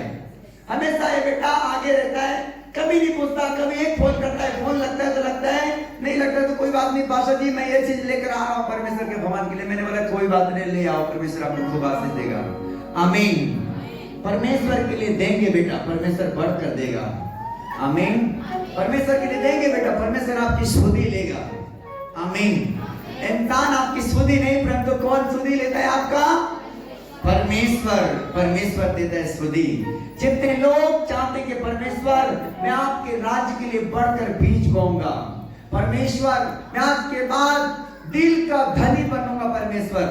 हमेशा ये बेटा आगे रहता है, कभी नहीं पूछता। कभी एक फोन करता है, फोन लगता है तो लगता है, नहीं लगता तो कोई बात नहीं पाशा जी मैं ये चीज लेकर आ रहा हूँ परमेश्वर के भवन के लिए। मैंने बोला कोई बात नहीं, ले आओ, परमेश्वर आपको खूब आशीष देगा, आमीन। परमेश्वर के लिए देंगे बेटा, परमेश्वर बढ़कर देगा, आमीन। परमेश्वर के लिए देंगे बेटा, परमेश्वर आपकी सुधि लेगा, आमीन। इंसान आपकी सुधि नहीं, परंतु कौन सुधि लेता है? आपका परमेश्वर। परमेश्वर देता है सुधि। जितने लोग चाहते कि परमेश्वर मैं आपके राज्य के लिए बढ़कर बीज बोऊंगा, परमेश्वर मैं आज के बाद दिल का धनी बनूंगा, परमेश्वर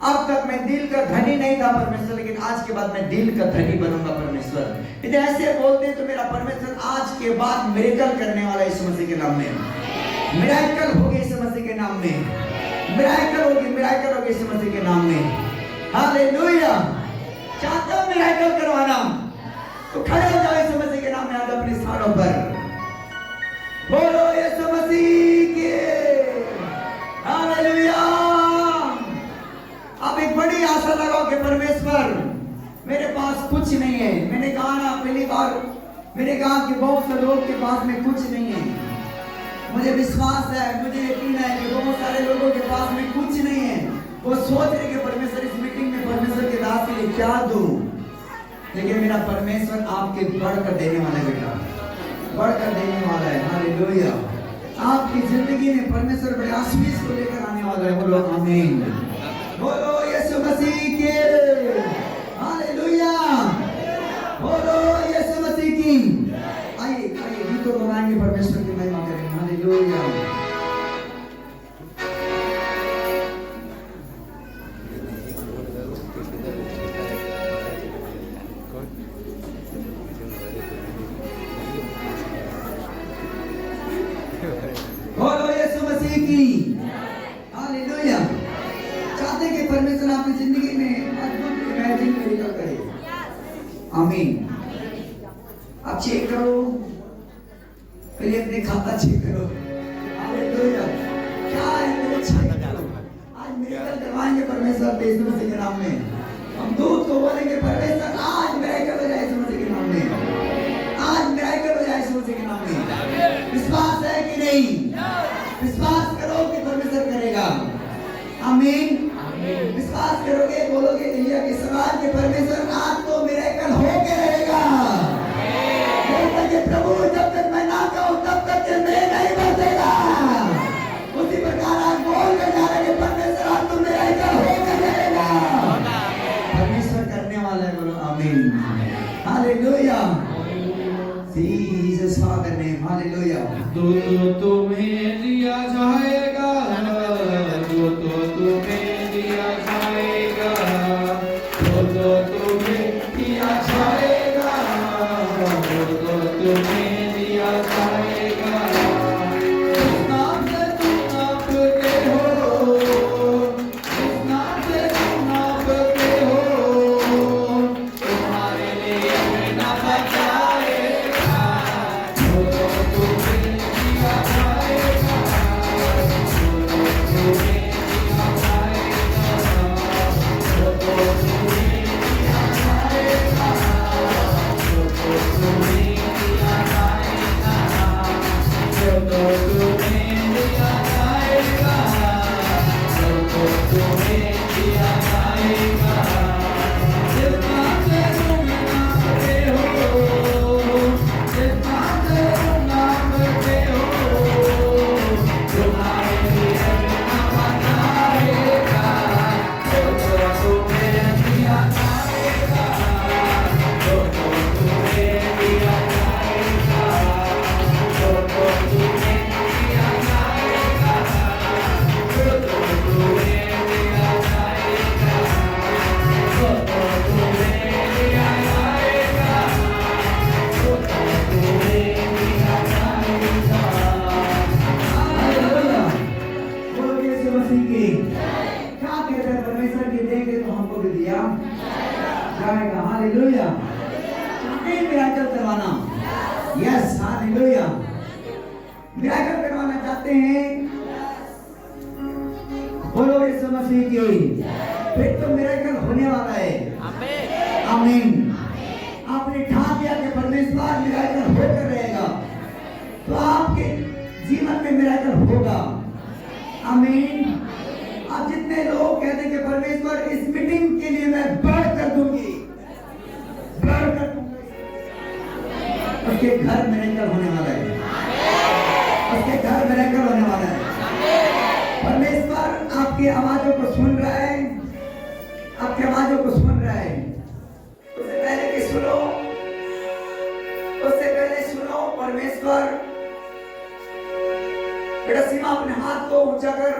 अब तक मैं दिल का धनी नहीं था परमेश्वर, लेकिन आज के बाद मैं दिल का धनी बनूंगा, परमेश्वर। यदि ऐसे बोलते हैं तो मेरा परमेश्वर आज के बाद मिरेकल करने वाला यीशु मसीह के नाम में, मिरेकल होगी यीशु मसीह के नाम में, मिरेकल होगी, मिरेकल होगी यीशु मसीह के नाम में, हालेलुया। चाहते हो मिरेकल करवाना तो खड़े हो जाओ यीशु मसीह के नाम में, आज अपने स्थानों पर बोलो यीशु मसीह के, हालेलुया। आप एक बड़ी आशा लगाओ कि परमेश्वर मेरे पास कुछ नहीं है। मैंने कहा ना पहली बार, मैंने कहा कि बहुत से लोग के पास में कुछ नहीं है। मुझे विश्वास है, मुझे यकीन है कि बहुत सारे लोगों के पास में कुछ नहीं है। वो सोच रहे कि परमेश्वर इस मीटिंग में परमेश्वर के दास के लिए क्या दूं, लेकिन मेरा परमेश्वर आपके बढ़कर देने वाला है बेटा, बढ़कर देने वाला है, हालेलुया। आपकी जिंदगी में परमेश्वर बड़े आशीष को लेकर आने वाला है। बोलो आमीन, बोलो यीशु मसीह के, हालेलुया, बोलो यीशु मसीह की। आइए आइए गीतों गाएंगे, परमेश्वर की महिमा करेंगे, हालेलुया। बोलो यीशु मसीह की, हालेलुया। चाहते कि परमेश्वर आपकी जिंदगी में अद्भुत इमेजिन मिरेकल करे, आमीन। आप चेक करो, पहले अपने खाता चेक करो, हालेलुया। क्या है मेरे चेक करो। आज मिरेकल करवाएंगे परमेश्वर यीशु मसीह के नाम में। हम दूध को बोलेंगे परमेश्वर आज मिरेकल हो जाए यीशु मसीह के नाम में, आज मिरेकल हो जाए यीशु मसीह के नाम में। विश्वास है कि नहीं? विश्वास करो कि परमेश्वर करेगा, आमीन। विश्वास करोगे, बोलोगे एलिया के समान के परमेश्वर आज तो मिरेकल होके रहेगा। जब तक ये प्रभु, जब तक मैं ना कहूं तब तक ये मैं नहीं बचेगा। उसी प्रकार आज बोल के जा रहे कि परमेश्वर आज तो मिरेकल होके रहेगा। परमेश्वर करने वाला है, बोलो आमीन। Hallelujah. Jesus father name, hallelujah. तो तुम्हें दिया जाएगा, तो तुम्हें दिया जाएगा, तो तुम्हें दिया जाएगा, तो तुम्हें दिया जाएगा। इस नाम से तुम नापते हो, इस नाम से तुम नापते हो, तुम्हारे लिए नापा जाएगा, तो तुम्हें दिया जाएगा, तो तुम्हें दिया जाएगा, तो तुम्हें दिया जाएगा, तो तुम्हें दिया जाएगा, तो तुम्हें दिया जाएगा, तो तुम्हें दिया जाएगा। जिस नाम से तुम नापते हो, जिस नाम से तुम नापते हो, तुम्हारे लिए नापा जाएगा, तो तुम्हें दिया जाएगा, तो तुम्हें दिया जाएगा, तो तुम्हें दिया जाएगा, तो तुम्हें दिया जाएगा, तो तुम्हें दिया जाएगा, तो तुम्हें दिया जाएगा। हालेलुया। बोलो यीशु मसीह की। क्या कहते हैं परमेश्वर की देंगे तो हमको भी दिया जाएगा। हालेलुया। चाहते हैं मिराकल करवाना? Yes, hallelujah. मिराकल करवाना चाहते हैं? बोलो यीशु मसीह की। फिर तो मिराकल होने वाला है। आमीन। आपने ठान लिया कि परमेश्वर मिराकल होकर रहेगा, तो आपके जीवन में मिराकल होगा। आमीन। अब जितने लोग कहते हैं कि परमेश्वर इस मीटिंग के लिए मैं बढ़ कर दूंगी, बढ़ कर दूंगी, उसके घर मिराकल होने वाला है। उसके घर मिराकल होने वाला है। परमेश्वर आपकी आवाजों को सुन रहा है, आपकी आवाजों को सुन रहा है। उससे पहले कि सुनो, उससे पहले सुनो, परमेश्वर बेटा सीमा अपने हाथ को ऊंचा कर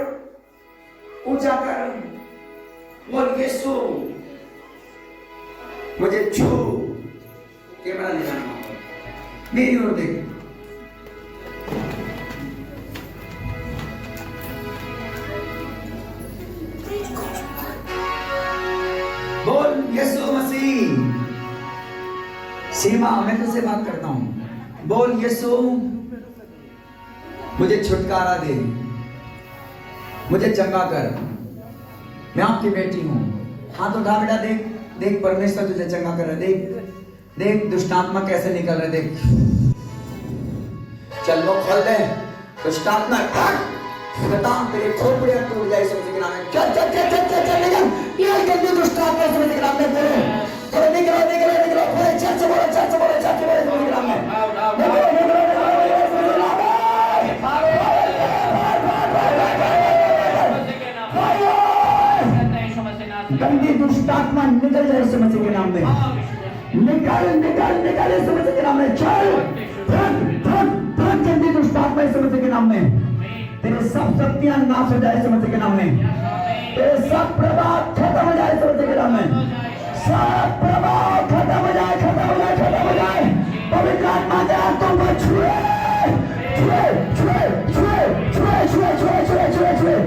बोल यीशु मुझे छू। कैमरा ले जाना, मेरी ओर देख। बोल यीशु मसीह। सीमा मैं तुझसे बात करता हूं। बोल यीशु मुझे छुटकारा दे, मुझे चंगा कर। मैं आपकी बेटी हूं। हाथ उठा बेटा, देख देख परमेश्वर तुझे चंगा कर रहा है। देख देख दुष्ट आत्मा कैसे निकल रहे, देख। चल वो खोल दे दुष्ट आत्मा, शैतान तेरे खोपड़ियां टूट जाए समझ के नाम में। चल चल चल चल चल चल निकल, ये जल्दी दुष्ट आत्मा समझ के नाम में बोलो, बोलो निकलो निकलो निकलो, बोलो चल से बोलो, चल से बोलो, चल से बोलो समझ के नाम में। निकलो निकलो गंदी दुष्ट आत्मा निकल जाए यीशु मसीह के नाम में। निकल निकल निकल यीशु मसीह के नाम में। चल तुरंत गंदी दुष्ट आत्मा यीशु मसीह के नाम में। तेरे सब शक्तियां नाश हो जाए यीशु मसीह के नाम में। तेरे सब प्रभाव खत्म हो जाए यीशु मसीह के नाम में। सब प्रभाव खत्म हो जाए, खत्म हो जाए, खत्म हो जाए। पवित्र आत्मा के हाथों को छुए छुए छुए छुए छुए छुए छुए छुए छुए छुए।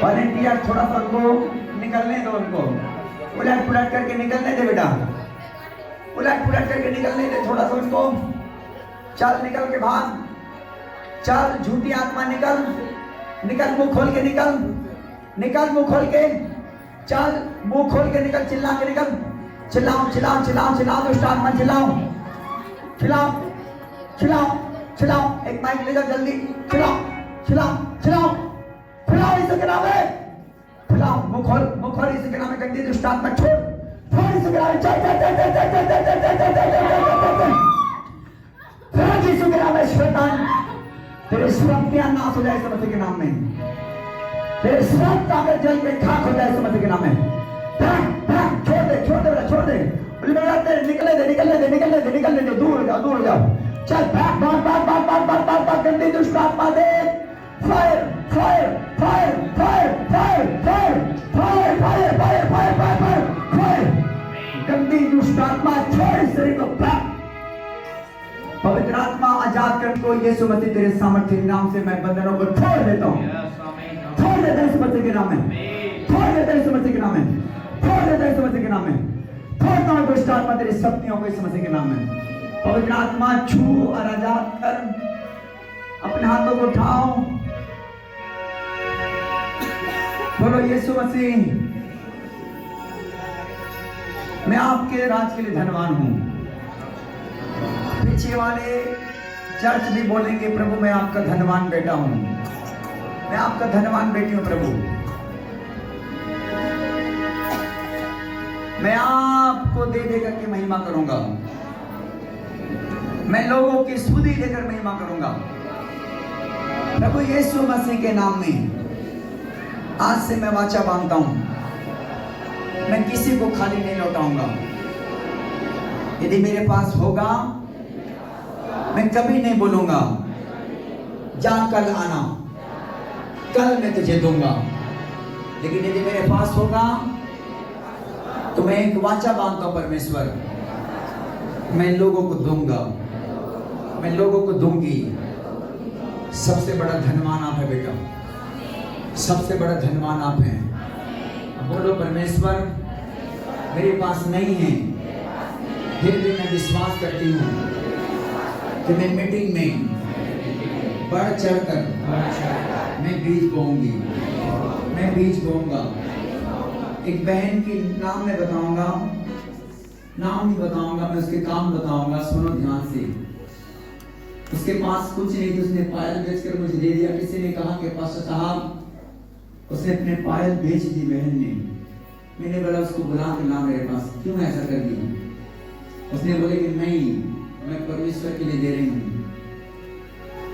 वॉलंटियर थोड़ा सा उनको निकलने दो, उनको उलट पुलट करके निकलने दे बेटा, उलट पुलट करके निकलने दे थोड़ा सा उनको। चल निकल के भाग, चल झूठी आत्मा निकल, निकल मुंह खोल के निकल, निकल मुंह खोल के, चल मुंह खोल के निकल, चिल्ला के निकल, चिल्लाओ चिल्लाओ चिल्लाओ चिल्लाओ दुष्ट आत्मा चिल्लाओ, चिल्लाओ चिल्लाओ चिल्लाओ। एक माइक ले जाओ जल्दी, चिल्लाओ चिल्लाओ चिल्लाओ, खुलाओ यीशु के नाम में फैलाओ, मुंह खोल यीशु के नाम में गंदी दुष्ट आत्मा छोड़ यीशु के नाम में, चल यीशु के नाम में। शैतान तेरे शक्तियां नाश हो जाए यीशु मसीह के नाम में, तेरे सब ताकत जल के खाक हो जाए यीशु मसीह के नाम में। छोड़ दे निकलने दे, दूर हो जाओ। चल भाग गंदी दुष्ट आत्मा दे, फायर गंदी दुष्ट आत्मा छोड़ शरीर को। पवित्र आत्मा आजाद कर को यीशु मसीह तेरे सामर्थ्य नाम से मैं बंधनों को छोड़ देता हूँ, छोड़ देता हूँ यीशु मसीह के नाम में, छोड़ देता हूँ यीशु मसीह के नाम में, छोड़ देता हूँ यीशु मसीह के नाम में, छोड़ता हूँ दुष्ट आत्मा तेरी शक्तियों को यीशु मसीह के नाम में। पवित्र आत्मा छू और आजाद कर, अपने हाथों को उठाओ, बोलो यीशु मसीह मैं आपके राज के लिए धनवान हूं। पीछे वाले चर्च भी बोलेंगे प्रभु मैं आपका धनवान बेटा हूं, मैं आपका धनवान बेटी हूं प्रभु। मैं आपको दे करके महिमा करूंगा, मैं लोगों की स्तुति देकर महिमा करूंगा। प्रभु यीशु मसीह के नाम में आज से मैं वाचा बांधता हूं, मैं किसी को खाली नहीं लौटाऊंगा। यदि मेरे पास होगा मैं कभी नहीं बोलूंगा जा कल आना, कल मैं तुझे दूंगा। लेकिन यदि मेरे पास होगा तो मैं एक वाचा बांधता हूं परमेश्वर, मैं लोगों को दूंगा, मैं लोगों को दूंगी। सबसे बड़ा धनवान आप है बेटा, सबसे बड़ा धनवान आप हैं। बोलो परमेश्वर मेरे पास नहीं है, फिर भी मैं विश्वास करती हूँ कि मैं मीटिंग में बढ़ चढ़कर मैं बीज बोऊंगी, मैं बीज बोऊंगा। एक बहन की नाम मैं बताऊंगा, नाम नहीं बताऊंगा, मैं उसके काम बताऊंगा, सुनो ध्यान से। उसके पास कुछ नहीं थी, उसने पायल बेचकर मुझे दे दिया। किसी ने कहा कि पास्टर साहब उसने अपने पायल बेच दी बहन ने। मैंने बोला उसको बुला के ला मेरे पास, क्यों ऐसा कर दी? उसने बोले कि नहीं मैं परमेश्वर के लिए दे रही हूँ।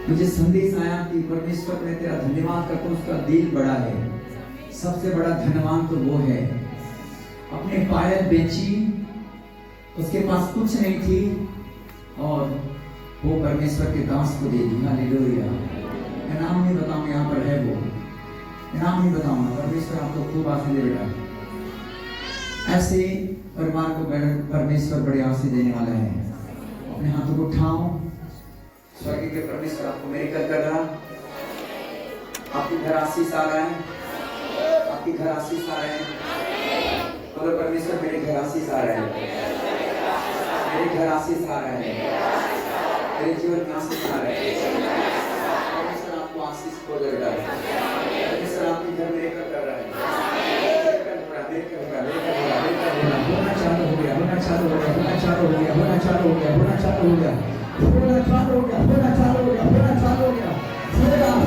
मुझे संदेश आया कि परमेश्वर मैं तेरा धन्यवाद करता हूँ, उसका दिल बड़ा है। सबसे बड़ा धनवान तो वो है। अपने पायल बेची, उसके पास कुछ नहीं थी और वो परमेश्वर के दास को दे दी। हालेलुया। मैं नाम नहीं बताऊंगा, यहाँ पर है वो, मैं नाम नहीं बताऊंगा। परमेश्वर आपको खूब आशीष दे बेटा। ऐसे परिवार को परमेश्वर बड़े आशीष देने वाला है। अपने हाथों को उठाओ, स्वर्ग के परमेश्वर आपको मेरिकल कर रहा, आपके घर आशीष आ रहा है, आपके घर आशीष आ रहे हैं। बोलो परमेश्वर मेरे घर आशीष आ रहा है, मेरे घर आशीष आ रहा है, मेरे जीवन में आशीष आ रहा है। परमेश्वर आपको आशीष को दे रहा है, परमेश्वर आपके घर मेरिकल कर रहा है। होना चालू हो गया, होना चालू हो गया, होना चालू हो गया, होना चालू हो गया, होना चालू हो गया, होना चालू हो गया, होना चालू हो गया, होना चालू हो गया, होगा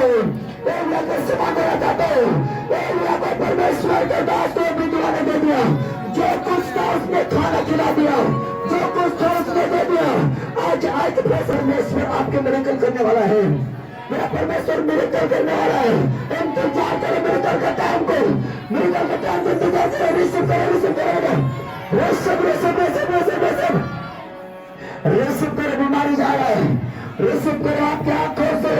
होगा एलिया को समान देना चाहते हो। एलिया को परमेश्वर के दास को भी दुआने दे दिया, जो कुछ था उसने खाना खिला दिया, जो कुछ था उसने दे दिया। आज परमेश्वर आपके मिरेकल करने वाला है, मेरा परमेश्वर मिरेकल करने वाला है। इंतजार करो मिरेकल का टाइम को, मिरेकल का टाइम को इंतजार करो। रिसीव करो, रिसीव करो, receive receive receive receive receive receive करो। बीमारी जा रहा है, रिसीव करो। आपके आंखों से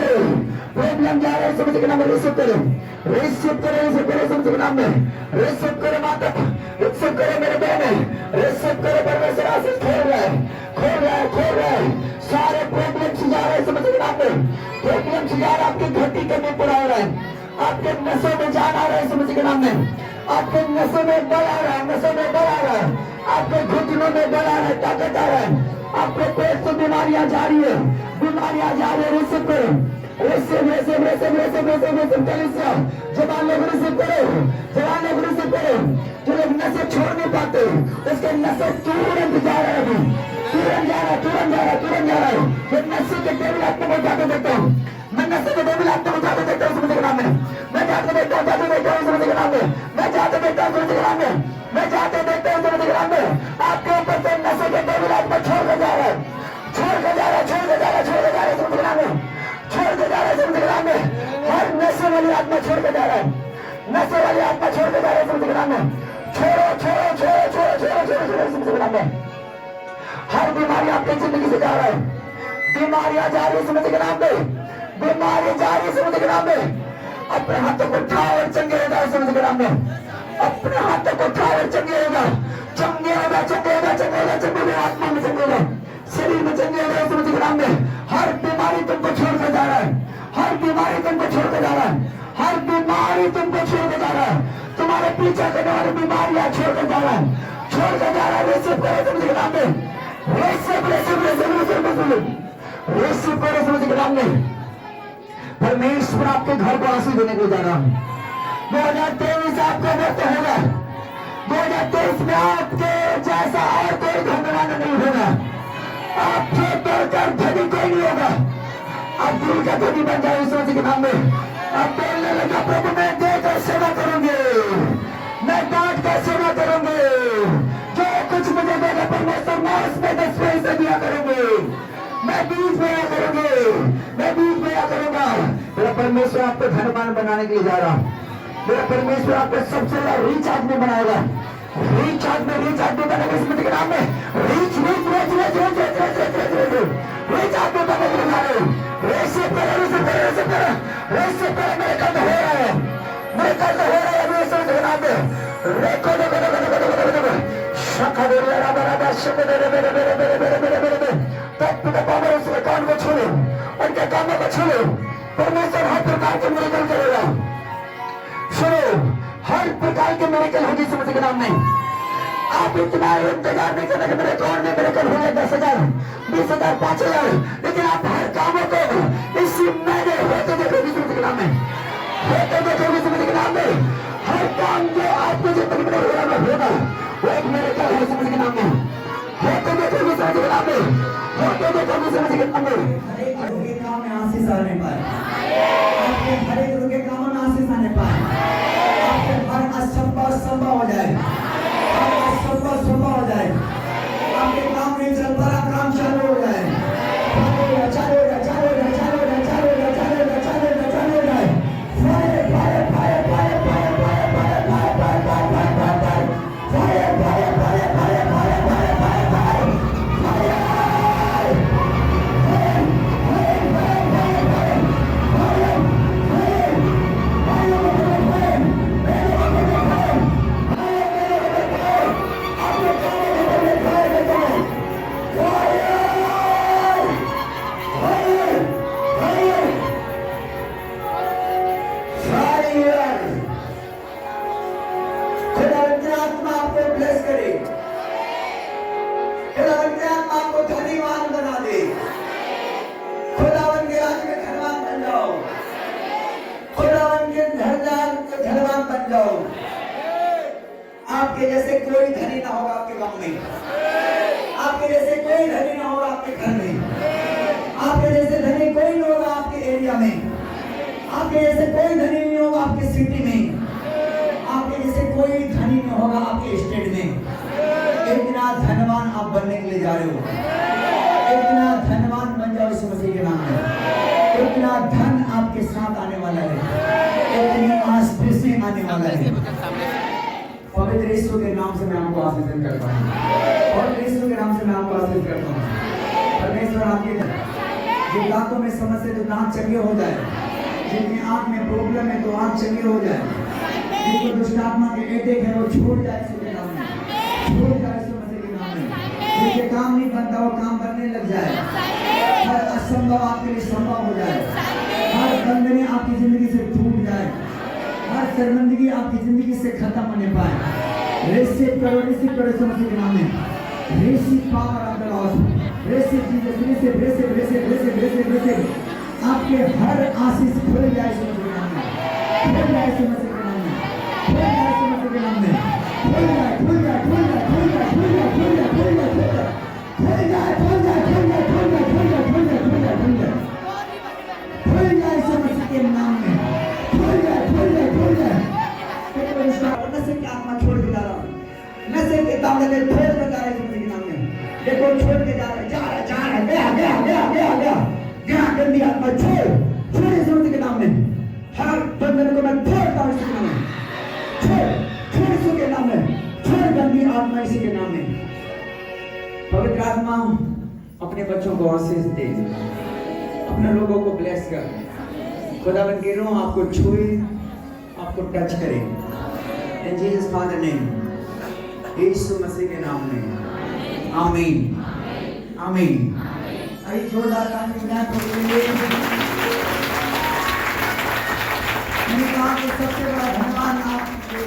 प्रॉब्लम जा रहा है, समझ के नाम में रिसीव करो, रिसीव करो, रिसीव करो, समझ के नाम में रिसीव करो। माता रिसीव करो, मेरे बहने रिसीव करो। परमेश्वर आशीष खोल रहा है, खोल रहा है, खोल रहा है। सारे प्रॉब्लम से जा रहे हैं, समझ के नाम में प्रॉब्लम से जा रहा है। आपकी घटी करने पूरा हो रहा है, आपके नसों में जान आ रहा है, समझ के नाम में आपके नसों में बल आ रहा है, नसों में बल आ रहा है, आपके घुटनों में बल आ रहा है, ताकत आ रहा है। आपके पेट से बीमारियां जा रही है, बीमारियां जा रही है। रिसीव करो, receive receive receive receive receive receive कलीसिया। जवान लोग रिसीव करो, जवान लोग रिसीव करो। जो लोग नशे छोड़ नहीं पाते उसके नशे तुरंत जा रहे हैं, तुरंत जा रहा है, तुरंत जा रहा है, तुरंत जा रहा है। जो नशे के डेविल आपको मैं जाके देखता हूँ, मैं नशे के डेविल आपको जाके देखता हूँ, समझ के नाम में मैं जाके देखता हूँ, जाके देखता हूँ, समझ के नाम में मैं जाके देखता हूँ, समझ के नाम में मैं जाके देखता हूँ, समझ के नाम में आपके ऊपर से नशे के डेविल आपको छोड़ के जा रहा है, छोड़ के जा रहा है, छोड़ के जा रहा है, छोड़ के जा रहा है, समझ के नाम में छोड़ के जा रहा है, समझ के नाम में हर नशे वाली आत्मा छोड़ के जा रहा है, नशे वाली आत्मा छोड़ के जा रहा है, समझ के नाम में छोड़ो छोड़ो छोड़ो छोड़ो छोड़ो छोड़ो छोड़ो, समझ के नाम में हर बीमारी आपकी जिंदगी से जा रहा है, बीमारियां जा रही है, समझ के नाम में बीमारी जा रही है, समझ के नाम में अपने हाथों को उठाओ और चंगे हो जाओ, समझ के नाम में अपने हाथों को उठाओ और चंगे हो जाओ, चंगे हो जाओ, चंगे हो जाओ, चंगे हो जाओ, चंगे हो जाओ, आत्मा में चंगे हो जाओ, शरीर में चंगे हो जाओ, समझ के नाम में हर बीमारी तुमको छोड़ के जा रहा है, हर बीमारी तुमको छोड़ के जा रहा है, हर बीमारी तुमको छोड़ के जा रहा है, तुम्हारे पीछे करने वाली बीमारियां छोड़ के जा रहा है, छोड़ के जा रहा है। रिसीव करो, समझ के नाम में receive receive receive receive receive receive करो, समझ के नाम में परमेश्वर आपके घर को आशीष देने को जा रहा हूं। 2023 आपका वर्ष होगा, 2023 में आपके जैसा और कोई धन्यवाद नहीं होगा, आपके तोड़कर धनी कोई नहीं होगा, आप दिल का धनी बन जाए समझ के नाम में। अब बोलने लगा प्रभु मैं देकर सेवा करूंगी, मैं बांट कर सेवा करूंगी, जो कुछ मुझे देगा परमेश्वर मैं उसमें 10% दिया करूंगी, मैं 20 में करूंगी, मैं 20 में करूंगा। मेरा परमेश्वर आपको धनवान बनाने के लिए जा रहा हूं, मेरा परमेश्वर आपको सबसे बड़ा रिचार्ज में बनाएगा, रिचार्ज में बनाएगा समझ के नाम में rich rich rich rich rich rich rich rich rich rich rich recharge में बनाने के लिए जा रहे हो। रिसीव करो, रिसीव करो, रिसीव करो, रिसीव करो। मेरे कल हो रहा है, मेरे कल हो रहा है, मेरे समझ के नाम में रेखो देखो देखो देखो देखो देखो देखो शखा दे रहा बराबर शब्द दे मेरे मेरे मेरे मेरे मेरे मेरे मेरे तब पिता पावर उसके कान को छू लो, उनके कानों को छू लो। परमेश्वर हर प्रकार के मिरेकल करेगा, सुनो हर प्रकार के मिरेकल होगी समझ के नाम में। आप इतना इंतजार नहीं करना कि मेरे कौन में मिरेकल हो जाए 10,000 20,000 5,000, लेकिन आप हर कामों को इसी महीने होते देखोगे समझ के नाम में, होते देखोगे समझ के नाम में। हर काम जो आपको जिंदगी में होगा वो एक मिरेकल है समझ के नाम में, होते देखोगे समझ के नाम में, होते देखोगे समझ के नाम में। हर एक रुके काम में आशीष आने पाए, आपके हर एक रुके काम में आशीष आने पाए, आपके हर असंभव संभव हो जाए, हर असंभव संभव हो जाए, आपके काम नहीं चल पा रहा काम चालू हो जाए, चालू हो जाए, चालू हो जाए, चालू हो जाए, चालू हो जाए, चालू हो जाए, चालू हो जाए, चालू हो जाए। Fire fire fire fire fire fire fire fire fire fire fire fire fire fire fire fire fire fire fire आपके जैसे कोई धनी ना होगा आपके गांव में, आपके जैसे कोई धनी ना होगा आपके घर में, आपके जैसे धनी कोई नहीं होगा आपके एरिया में, आपके जैसे कोई धनी नहीं होगा आपके सिटी में, आपके जैसे कोई धनी नहीं होगा आपके स्टेट में। इतना धनवान आप बनने के लिए जा रहे हो, इतना धनवान बन जाओ इस मसीह के नाम में। इतना धन आपके साथ आने वाला है, इतनी आशीष आने वाला है। पवित्र यीशु के नाम से मैं आपको आशीर्वाद करता हूँ, पवित्र यीशु के नाम से मैं आपको आशीर्वाद करता हूँ। परमेश्वर आपके जो दांतों में समस्या तो दांत चंगे हो जाए, जिनकी आंख में प्रॉब्लम है तो आंख चंगे हो जाए, जिनको दुष्ट आत्मा के अटैक है वो छूट जाए यीशु के नाम में, छूट जाए यीशु मसीह के नाम में। जिनके काम नहीं बनता वो काम बनने लग जाए, हर असंभव आपके लिए संभव हो जाए, हर बंधन आपकी जिंदगी से टूट जाए, हर शर्मिंदगी आपकी जिंदगी से खत्म होने पाए। रिसीव करो यीशु मसीह के नाम में। Receive power of the Lord, receive Jesus, receive आपके हर आशीष खुल जाए यीशु मसीह के नाम में, खुल जाए यीशु मसीह के नाम में, खुल जाए यीशु मसीह के नाम में, खुल जाए, खुल जाए, खुल जाए, खुल जाए, खुल जाए, खुल जाए, खुल जाए, खुल जाए, खुल जाए, खुल जाए, खुल जाए, खुल जाए, खुल जाए, खुल जाए, खुल जाए, खुल जाए, खुल जाए यीशु मसीह के नाम में, खुल जाए, खुल जाए, खुल जाए। नशे की आत्मा छोड़ के जा रहा हूँ, नशे के तावड़े में छोड़ के जा रहा है यीशु मसीह के नाम में। देखो छोड़ के जा रहा है, जा रहा है, जा रहा है, गया गया गया गया गया गया, गंदी आत्मा छोड़, छोड़ यीशु मसीह के नाम में। हर बंधन को मैं तोड़ता हूँ यीशु के नाम में, छोड़, छोड़ यीशु के नाम में, छोड़ गंदी आत्मा यीशु के नाम में। पवित्र आत्मा अपने बच्चों को आशीष दे, अपने लोगों को ब्लेस कर। खुदावंद की रूह आपको छुए, आपको टच करे। इन जीसस फादर नेम, यीशु मसीह के नाम में, आमीन, आमीन। आइए जोरदार ताली बजाएं। मैंने कहा कि सबसे बड़ा धनवान आप होंगे,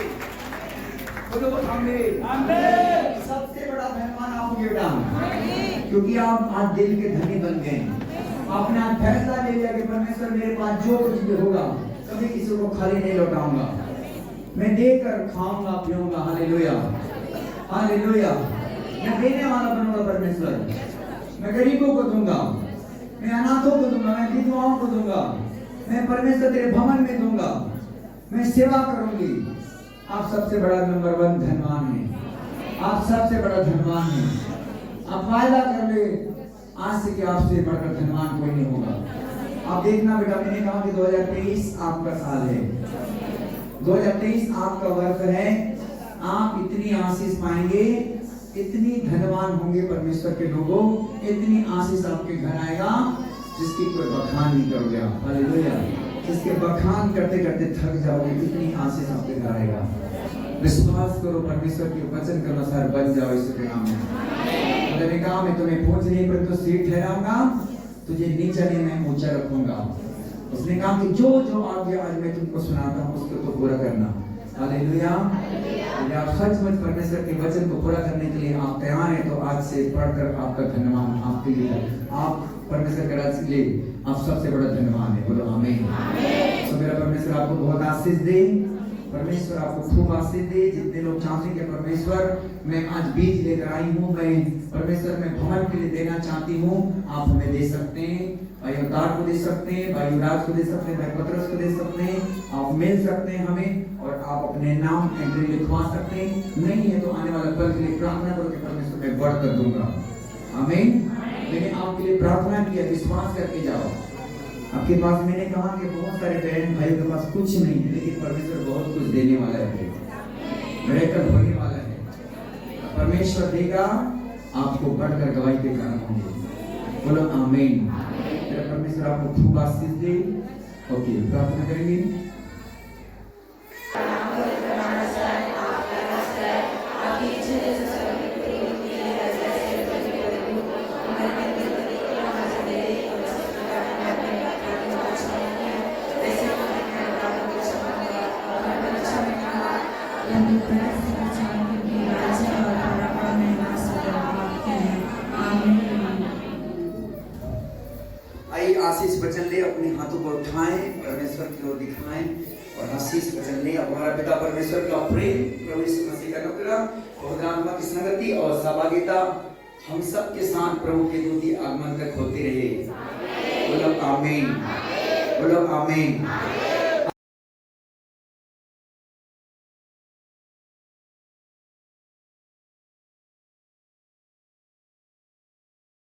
बोलो आमीन, आमीन। सबसे बड़ा धनवान आप होंगे बेटा, क्योंकि आप आज दिल के धनी बन गए। आपने आज फैसला ले लिया कि परमेश्वर मेरे पास जो कुछ भी होगा कभी किसी को खाली नहीं लौटाऊंगा, मैं देकर खाऊंगा पीऊंगा। Hallelujah, hallelujah. मैं देने वाला बनूंगा परमेश्वर, मैं गरीबों को दूंगा, मैं अनाथों को दूंगा, मैं विधवाओं को दूंगा, मैं परमेश्वर तेरे भवन में दूंगा, मैं सेवा करूंगी। आप सबसे बड़ा नंबर 1 धनवान हैं, आप सबसे बड़ा धनवान हैं। आप वायदा कर ले आज से कि आपसे बढ़कर धनवान कोई नहीं होगा। आप देखना बेटा, मैंने कहा कि 2023 आपका साल है, 2023 आपका वर्ष है। आप इतनी आशीष पाएंगे, इतनी धनवान होंगे परमेश्वर के लोगों, इतनी आशीष आपके घर आएगा जिसकी कोई बखान नहीं करोगे आप। हालेलुया। जिसके बखान करते करते थक जाओगे, इतनी आशीष आपके घर आएगा। विश्वास करो, परमेश्वर के वचन के अनुसार बन जाओ यीशु के नाम में। मैंने कहा मैं तुम्हें पहुंच नहीं पर तो सीट ठहराऊंगा, तुझे नीचा नहीं मैं ऊंचा रखूंगा। उसने कहा कि जो जो आज्ञा आज मैं तुमको सुनाता हूँ उसको तो पूरा करना। हालेलुया। यदि आप सचमुच परमेश्वर के वचन को पूरा करने के लिए आप तैयार हैं तो आज से बढ़कर आपका धन्यवाद आपके लिए, आप परमेश्वर के राज्य के लिए आप सबसे बड़ा धन्यवाद है। बोलो आमीन। तो मेरा परमेश्वर आपको बहुत आशीष दे, परमेश्वर आपको खूब आशीष दे। जितने लोग चाहते हैं कि परमेश्वर मैं आज बीज लेकर आई हूँ, मैं परमेश्वर में भवन के लिए देना चाहती हूँ, आप हमें दे सकते हैं। भाई अवतार को दे सकते हैं, भाई युवराज को दे सकते हैं, भाई पतरस को दे सकते हैं। आप मिल सकते हैं हमें और आप अपने नाम एंट्री लिखवा सकते हैं। नहीं है तो आने वाला पल के लिए प्रार्थना करो कि परमेश्वर मैं बढ़ कर दूंगा। आमीन। मैंने आपके लिए प्रार्थना किया, विश्वास करके जाओ। आपके पास मैंने कहा कि बहुत सारे बहन भाइयों के पास कुछ नहीं है, लेकिन परमेश्वर बहुत कुछ देने वाला है, मिरेकल होने वाला है। परमेश्वर देगा, आपको बढ़कर गवाही के कारण होंगे। बोलो आमीन। मेरा परमेश्वर आपको खूब आशीष दे। ओके, प्रार्थना करेंगे। आशीष वचन ले, अपने हाथों को उठाएं, परमेश्वर की ओर दिखाएं और आशीष वचन ले। अब हमारा पिता परमेश्वर का प्रेम, प्रभु यीशु मसीह का अनुग्रह, पवित्र आत्मा की संगति और सहभागिता हम सब के साथ प्रभु के दूती आगमन तक होती रहे। बोलो आमीन। बोलो आमीन।